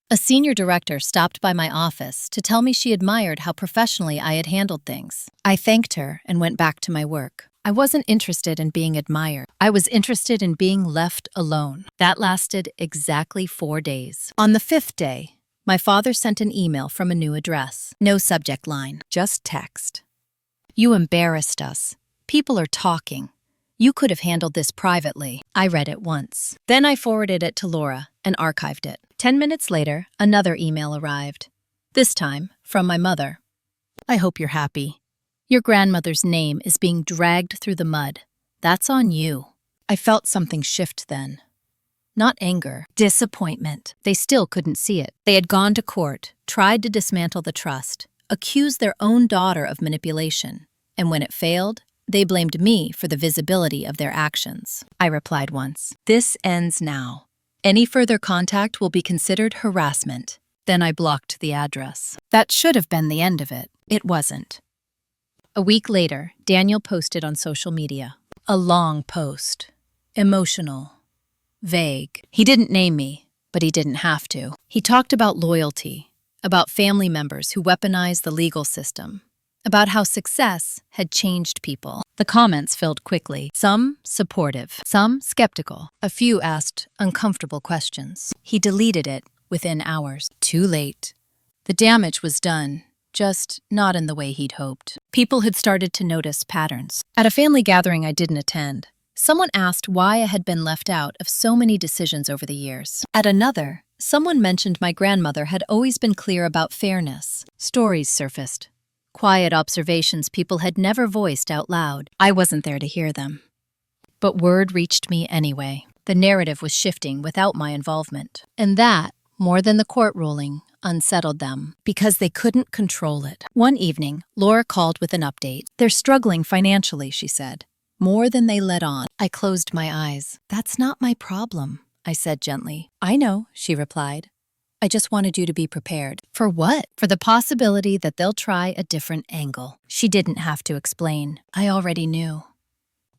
[SPEAKER 1] A senior director stopped by my office to tell me she admired how professionally I had handled things. I thanked her and went back to my work. I wasn't interested in being admired. I was interested in being left alone. That lasted exactly 4 days. On the 5th day, my father sent an email from a new address. No subject line, just text. "You embarrassed us. People are talking. You could have handled this privately." I read it once. Then I forwarded it to Laura and archived it. 10 minutes later, another email arrived. This time, from my mother. "I hope you're happy. Your grandmother's name is being dragged through the mud. That's on you." I felt something shift then. Not anger, disappointment. They still couldn't see it. They had gone to court, tried to dismantle the trust, accused their own daughter of manipulation, and when it failed, they blamed me for the visibility of their actions. I replied once, "This ends now. Any further contact will be considered harassment." Then I blocked the address. That should have been the end of it. It wasn't. A week later, Daniel posted on social media. A long post. Emotional. Vague. He didn't name me, but he didn't have to. He talked about loyalty, about family members who weaponized the legal system, about how success had changed people. The comments filled quickly, some supportive, some skeptical. A few asked uncomfortable questions. He deleted it within hours. Too late. The damage was done, just not in the way he'd hoped. People had started to notice patterns. At a family gathering I didn't attend, someone asked why I had been left out of so many decisions over the years. At another, someone mentioned my grandmother had always been clear about fairness. Stories surfaced. Quiet observations people had never voiced out loud. I wasn't there to hear them. But word reached me anyway. The narrative was shifting without my involvement. And that, more than the court ruling, unsettled them because they couldn't control it. One evening, Laura called with an update. "They're struggling financially," she said. "More than they let on." I closed my eyes. "That's not my problem," I said gently. "I know," she replied. "I just wanted you to be prepared." "For what?" "For the possibility that they'll try a different angle." She didn't have to explain. I already knew.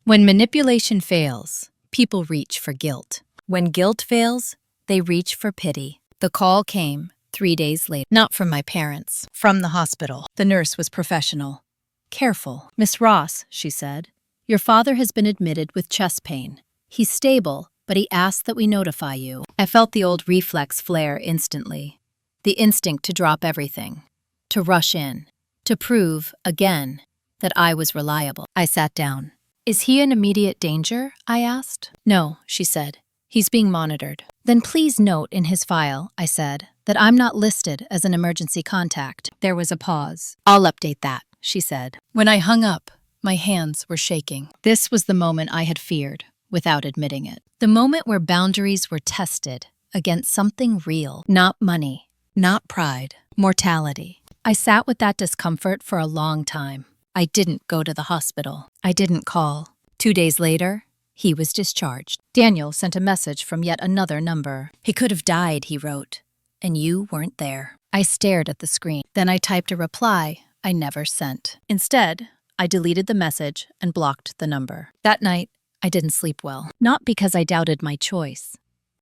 [SPEAKER 1] When manipulation fails, people reach for guilt. When guilt fails, they reach for pity. The call came 3 days later. Not from my parents, from the hospital. The nurse was professional. Careful. "Miss Ross," she said, "your father has been admitted with chest pain. He's stable, but he asked that we notify you." I felt the old reflex flare instantly. The instinct to drop everything, to rush in, to prove, again, that I was reliable. I sat down. "Is he in immediate danger?" I asked. "No," she said. "He's being monitored." "Then please note in his file," I said, "that I'm not listed as an emergency contact." There was a pause. "I'll update that," she said. When I hung up, my hands were shaking. This was the moment I had feared, without admitting it. The moment where boundaries were tested against something real. Not money, not pride, mortality. I sat with that discomfort for a long time. I didn't go to the hospital. I didn't call. 2 days later, he was discharged. Daniel sent a message from yet another number. "He could have died," he wrote, "and you weren't there." I stared at the screen. Then I typed a reply I never sent. Instead, I deleted the message and blocked the number. That night, I didn't sleep well. Not because I doubted my choice.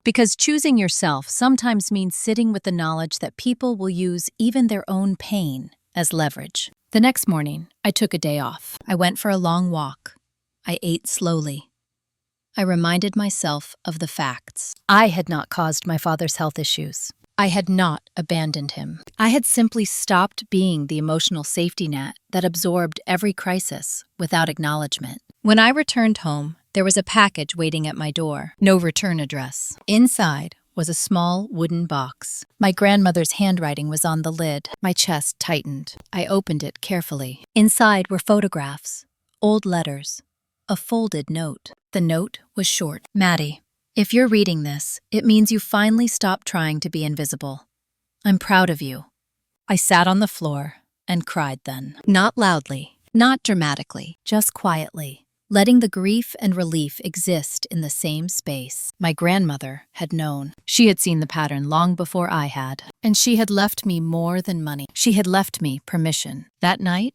[SPEAKER 1] Because choosing yourself sometimes means sitting with the knowledge that people will use even their own pain as leverage. The next morning, I took a day off. I went for a long walk. I ate slowly. I reminded myself of the facts. I had not caused my father's health issues. I had not abandoned him. I had simply stopped being the emotional safety net that absorbed every crisis without acknowledgement. When I returned home, there was a package waiting at my door. No return address. Inside was a small wooden box. My grandmother's handwriting was on the lid. My chest tightened. I opened it carefully. Inside were photographs, old letters, a folded note. The note was short. Maddie, if you're reading this, it means you finally stopped trying to be invisible. I'm proud of you. I sat on the floor and cried then. Not loudly, not dramatically, just quietly, letting the grief and relief exist in the same space. My grandmother had known. She had seen the pattern long before I had, and she had left me more than money. She had left me permission. That night,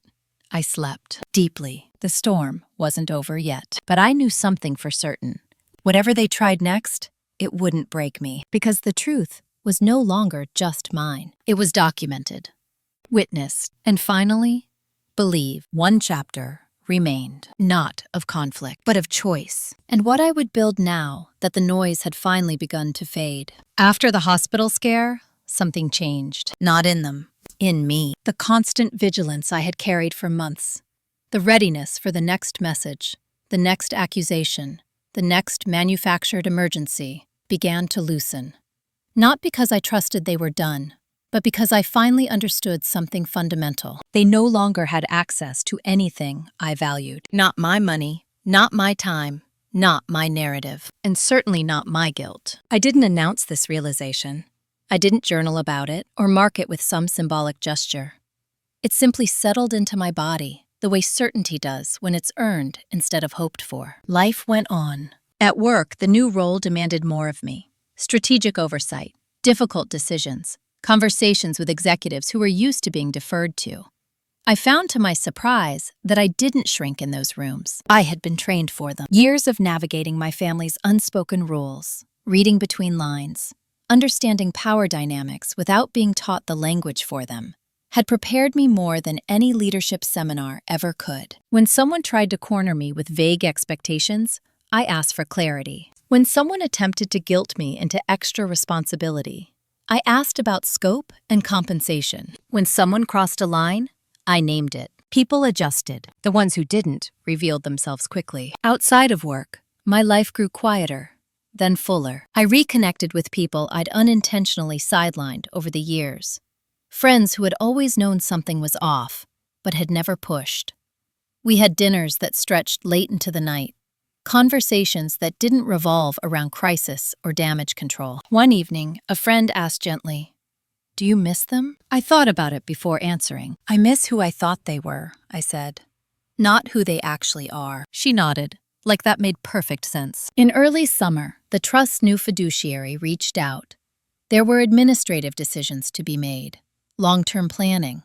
[SPEAKER 1] I slept deeply. The storm wasn't over yet, but I knew something for certain. Whatever they tried next, it wouldn't break me, because the truth was no longer just mine. It was documented, witnessed, and finally, believed. One chapter remained, not of conflict, but of choice, and what I would build now that the noise had finally begun to fade. After the hospital scare, something changed. Not in them, in me. The constant vigilance I had carried for months, the readiness for the next message, the next accusation, the next manufactured emergency, began to loosen. Not because I trusted they were done, but because I finally understood something fundamental. They no longer had access to anything I valued. Not my money, not my time, not my narrative, and certainly not my guilt. I didn't announce this realization. I didn't journal about it or mark it with some symbolic gesture. It simply settled into my body, the way certainty does when it's earned instead of hoped for. Life went on. At work, the new role demanded more of me. Strategic oversight, difficult decisions, conversations with executives who were used to being deferred to. I found to my surprise that I didn't shrink in those rooms. I had been trained for them. Years of navigating my family's unspoken rules, reading between lines, understanding power dynamics without being taught the language for them, had prepared me more than any leadership seminar ever could. When someone tried to corner me with vague expectations, I asked for clarity. When someone attempted to guilt me into extra responsibility, I asked about scope and compensation. When someone crossed a line, I named it. People adjusted. The ones who didn't revealed themselves quickly. Outside of work, my life grew quieter, then fuller. I reconnected with people I'd unintentionally sidelined over the years. Friends who had always known something was off, but had never pushed. We had dinners that stretched late into the night, conversations that didn't revolve around crisis or damage control. One evening, a friend asked gently, "Do you miss them?" I thought about it before answering. "I miss who I thought they were," I said. "Not who they actually are." She nodded, like that made perfect sense. In early summer, the Trust's new fiduciary reached out. There were administrative decisions to be made, long-term planning,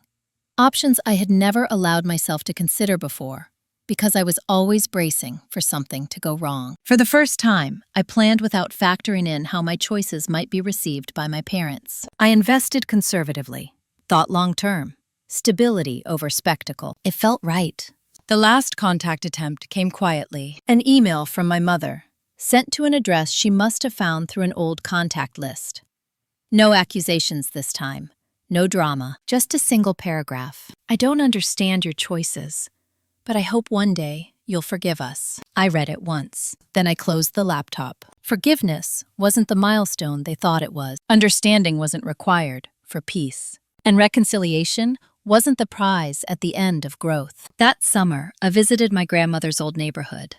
[SPEAKER 1] options I had never allowed myself to consider before, because I was always bracing for something to go wrong. For the first time, I planned without factoring in how my choices might be received by my parents. I invested conservatively, thought long-term, stability over spectacle. It felt right. The last contact attempt came quietly. An email from my mother, sent to an address she must have found through an old contact list. No accusations this time, no drama, just a single paragraph. "I don't understand your choices, but I hope one day you'll forgive us." I read it once. Then I closed the laptop. Forgiveness wasn't the milestone they thought it was. Understanding wasn't required for peace. And reconciliation wasn't the prize at the end of growth. That summer, I visited my grandmother's old neighborhood.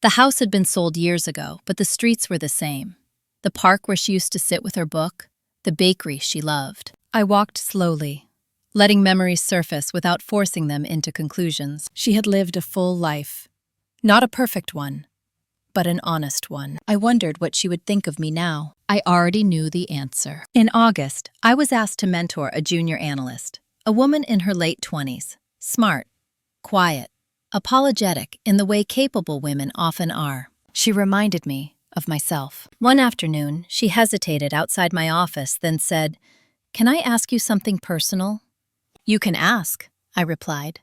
[SPEAKER 1] The house had been sold years ago, but the streets were the same. The park where she used to sit with her book, the bakery she loved. I walked slowly, letting memories surface without forcing them into conclusions. She had lived a full life. Not a perfect one, but an honest one. I wondered what she would think of me now. I already knew the answer. In August, I was asked to mentor a junior analyst, a woman in her late 20s, smart, quiet, apologetic in the way capable women often are. She reminded me of myself. One afternoon, she hesitated outside my office, then said, "Can I ask you something personal?" "You can ask," I replied.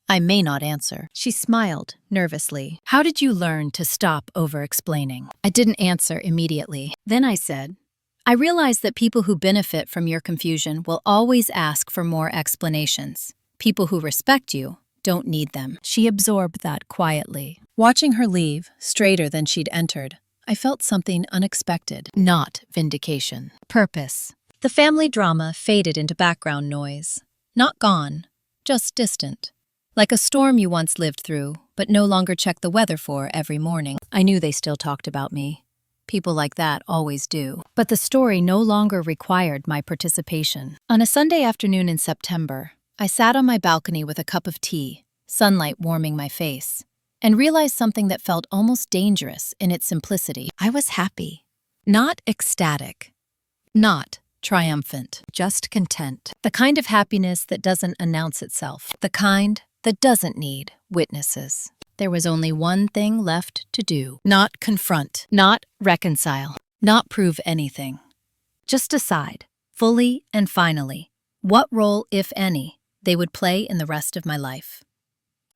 [SPEAKER 1] "I may not answer." She smiled nervously. "How did you learn to stop over-explaining?" I didn't answer immediately. Then I said, "I realize that people who benefit from your confusion will always ask for more explanations. People who respect you don't need them." She absorbed that quietly. Watching her leave, straighter than she'd entered, I felt something unexpected, not vindication. Purpose. The family drama faded into background noise. Not gone, just distant. Like a storm you once lived through, but no longer checked the weather for every morning. I knew they still talked about me. People like that always do. But the story no longer required my participation. On a Sunday afternoon in September, I sat on my balcony with a cup of tea, sunlight warming my face, and realized something that felt almost dangerous in its simplicity. I was happy. Not ecstatic. Not triumphant. Just content. The kind of happiness that doesn't announce itself. The kind that doesn't need witnesses. There was only one thing left to do. Not confront. Not reconcile. Not prove anything. Just decide, fully and finally, what role, if any, they would play in the rest of my life.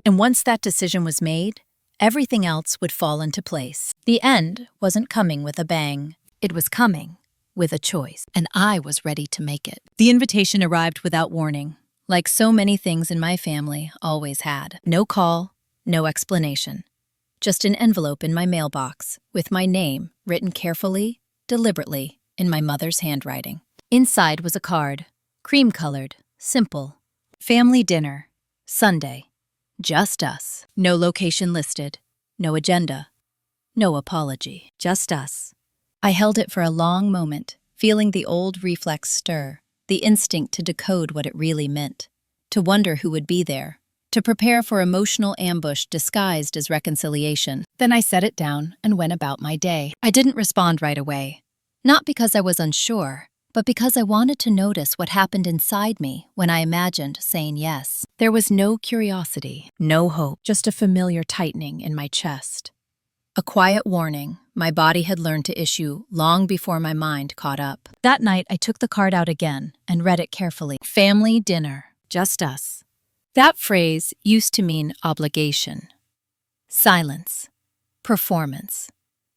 [SPEAKER 1] And once that decision was made, everything else would fall into place. The end wasn't coming with a bang. It was coming with a choice, and I was ready to make it. The invitation arrived without warning, like so many things in my family always had. No call, no explanation. Just an envelope in my mailbox with my name written carefully, deliberately, in my mother's handwriting. Inside was a card, cream-colored, simple. Family dinner, Sunday. Just us. No location listed, no agenda, no apology. Just us. I held it for a long moment, feeling the old reflex stir, the instinct to decode what it really meant, to wonder who would be there, to prepare for emotional ambush disguised as reconciliation. Then I set it down and went about my day. I didn't respond right away, not because I was unsure, but because I wanted to notice what happened inside me when I imagined saying yes. There was no curiosity, no hope, just a familiar tightening in my chest. A quiet warning my body had learned to issue long before my mind caught up. That night, I took the card out again and read it carefully. Family dinner, just us. That phrase used to mean obligation, silence, performance.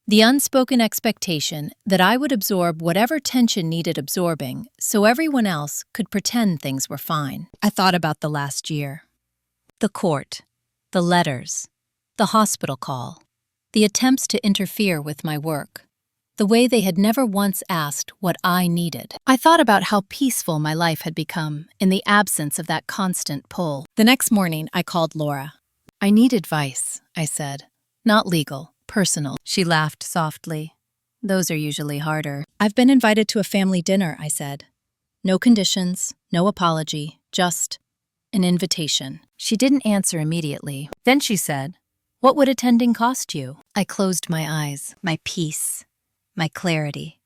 [SPEAKER 1] The unspoken expectation that I would absorb whatever tension needed absorbing so everyone else could pretend things were fine. I thought about the last year. The court, the letters, the hospital call, the attempts to interfere with my work, the way they had never once asked what I needed. I thought about how peaceful my life had become in the absence of that constant pull. The next morning, I called Laura. I need advice, I said. Not legal, personal. She laughed softly. Those are usually harder. I've been invited to a family dinner, I said. No conditions, no apology, just an invitation. She didn't answer immediately. Then she said, "What would attending cost you?" I closed my eyes. My peace, my clarity,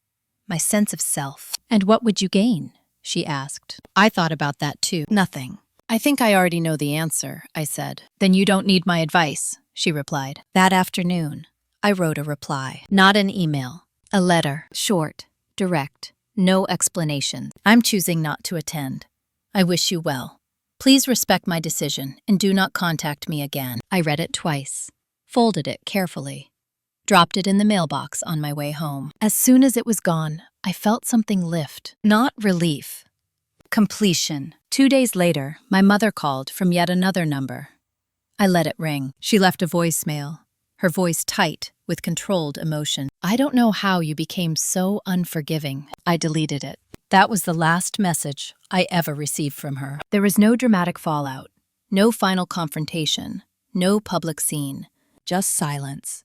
[SPEAKER 1] my sense of self. "And what would you gain?" she asked. I thought about that too. Nothing. "I think I already know the answer," I said. "Then you don't need my advice," she replied. That afternoon, I wrote a reply. Not an email. A letter. Short, direct, no explanation. "I'm choosing not to attend. I wish you well. Please respect my decision and do not contact me again." I read it twice, folded it carefully, dropped it in the mailbox on my way home. As soon as it was gone, I felt something lift. Not relief. Completion. 2 days later, my mother called from yet another number. I let it ring. She left a voicemail, her voice tight with controlled emotion. "I don't know how you became so unforgiving." I deleted it. That was the last message I ever received from her. There was no dramatic fallout, no final confrontation, no public scene, just silence.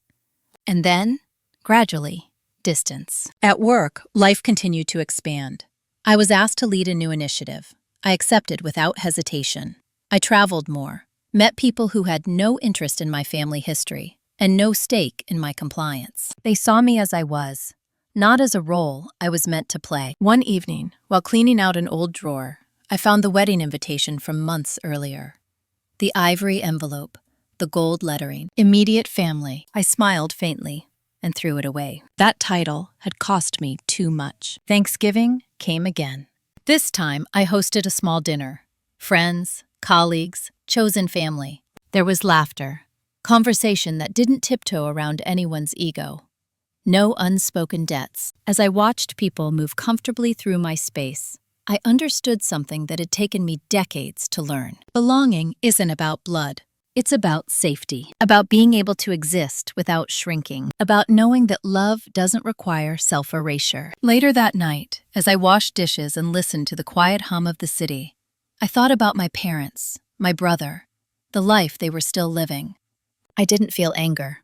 [SPEAKER 1] And then, gradually, distance. At work, life continued to expand. I was asked to lead a new initiative. I accepted without hesitation. I traveled more, met people who had no interest in my family history, and no stake in my compliance. They saw me as I was, not as a role I was meant to play. One evening, while cleaning out an old drawer, I found the wedding invitation from months earlier. The ivory envelope, the gold lettering, immediate family. I smiled faintly and threw it away. That title had cost me too much. Thanksgiving came again. This time, I hosted a small dinner. Friends, colleagues, chosen family. There was laughter, conversation that didn't tiptoe around anyone's ego. No unspoken debts. As I watched people move comfortably through my space, I understood something that had taken me decades to learn. Belonging isn't about blood. It's about safety, about being able to exist without shrinking, about knowing that love doesn't require self-erasure. Later that night, as I washed dishes and listened to the quiet hum of the city, I thought about my parents, my brother, the life they were still living. I didn't feel anger.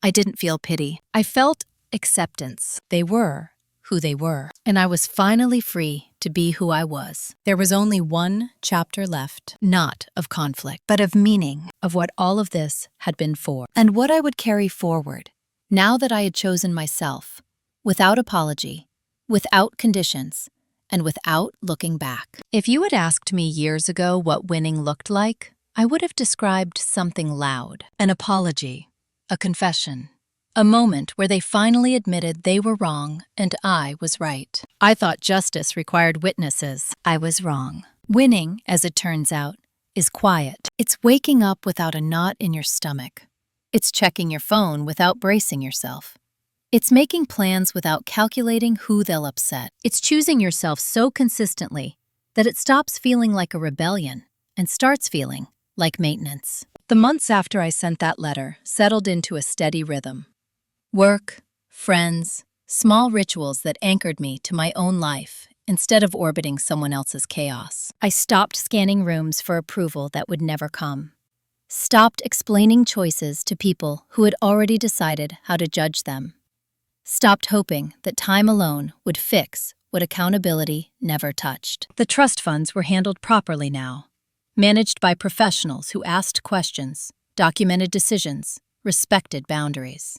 [SPEAKER 1] I didn't feel pity. I felt acceptance. They were who they were, and I was finally free to be who I was. There was only one chapter left, not of conflict, but of meaning, of what all of this had been for, and what I would carry forward, now that I had chosen myself, without apology, without conditions, and without looking back. If you had asked me years ago what winning looked like, I would have described something loud, an apology, a confession, a moment where they finally admitted they were wrong and I was right. I thought justice required witnesses. I was wrong. Winning, as it turns out, is quiet. It's waking up without a knot in your stomach. It's checking your phone without bracing yourself. It's making plans without calculating who they'll upset. It's choosing yourself so consistently that it stops feeling like a rebellion and starts feeling like maintenance. The months after I sent that letter settled into a steady rhythm. Work, friends, small rituals that anchored me to my own life instead of orbiting someone else's chaos. I stopped scanning rooms for approval that would never come. Stopped explaining choices to people who had already decided how to judge them. Stopped hoping that time alone would fix what accountability never touched. The trust funds were handled properly now, managed by professionals who asked questions, documented decisions, respected boundaries.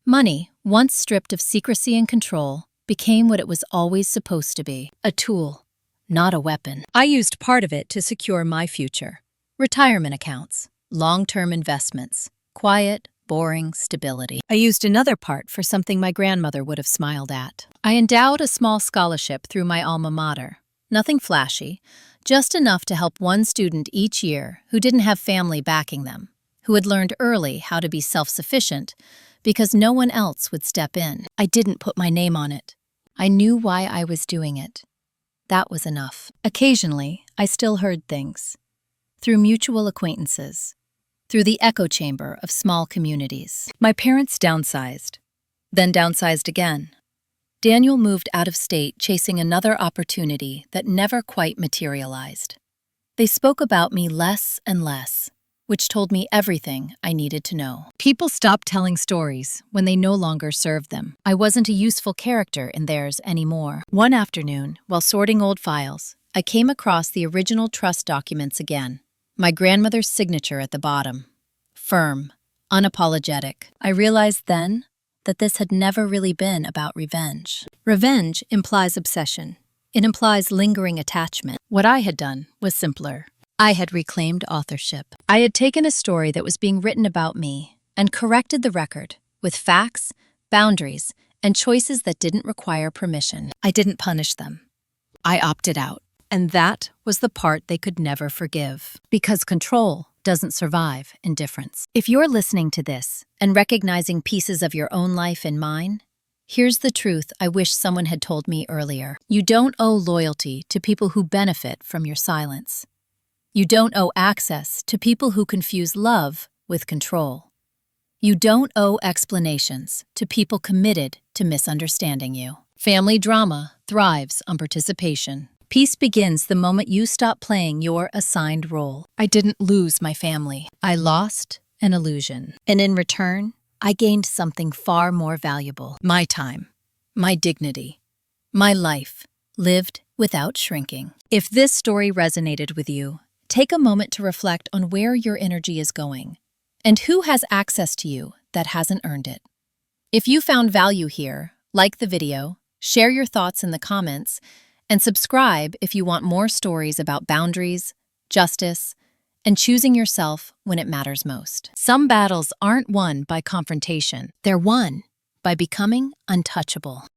[SPEAKER 1] Money, once stripped of secrecy and control, became what it was always supposed to be, a tool, not a weapon. I used part of it to secure my future. Retirement accounts, long-term investments, quiet, boring stability. I used another part for something my grandmother would have smiled at. I endowed a small scholarship through my alma mater. Nothing flashy, just enough to help one student each year who didn't have family backing them, who had learned early how to be self-sufficient because no one else would step in. I didn't put my name on it. I knew why I was doing it. That was enough. Occasionally, I still heard things. Through mutual acquaintances. Through the echo chamber of small communities. My parents downsized. Then downsized again. Daniel moved out of state chasing another opportunity that never quite materialized. They spoke about me less and less, which told me everything I needed to know. People stopped telling stories when they no longer served them. I wasn't a useful character in theirs anymore. One afternoon, while sorting old files, I came across the original trust documents again. My grandmother's signature at the bottom. Firm, unapologetic. I realized then that this had never really been about revenge. Revenge implies obsession. It implies lingering attachment. What I had done was simpler. I had reclaimed authorship. I had taken a story that was being written about me and corrected the record with facts, boundaries, and choices that didn't require permission. I didn't punish them. I opted out. And that was the part they could never forgive. Because control doesn't survive indifference. If you're listening to this and recognizing pieces of your own life in mine, here's the truth I wish someone had told me earlier. You don't owe loyalty to people who benefit from your silence. You don't owe access to people who confuse love with control. You don't owe explanations to people committed to misunderstanding you. Family drama thrives on participation. Peace begins the moment you stop playing your assigned role. I didn't lose my family. I lost an illusion. And in return, I gained something far more valuable. My time, my dignity, my life, lived without shrinking. If this story resonated with you, take a moment to reflect on where your energy is going and who has access to you that hasn't earned it. If you found value here, like the video, share your thoughts in the comments, and subscribe if you want more stories about boundaries, justice, and choosing yourself when it matters most. Some battles aren't won by confrontation. They're won by becoming untouchable.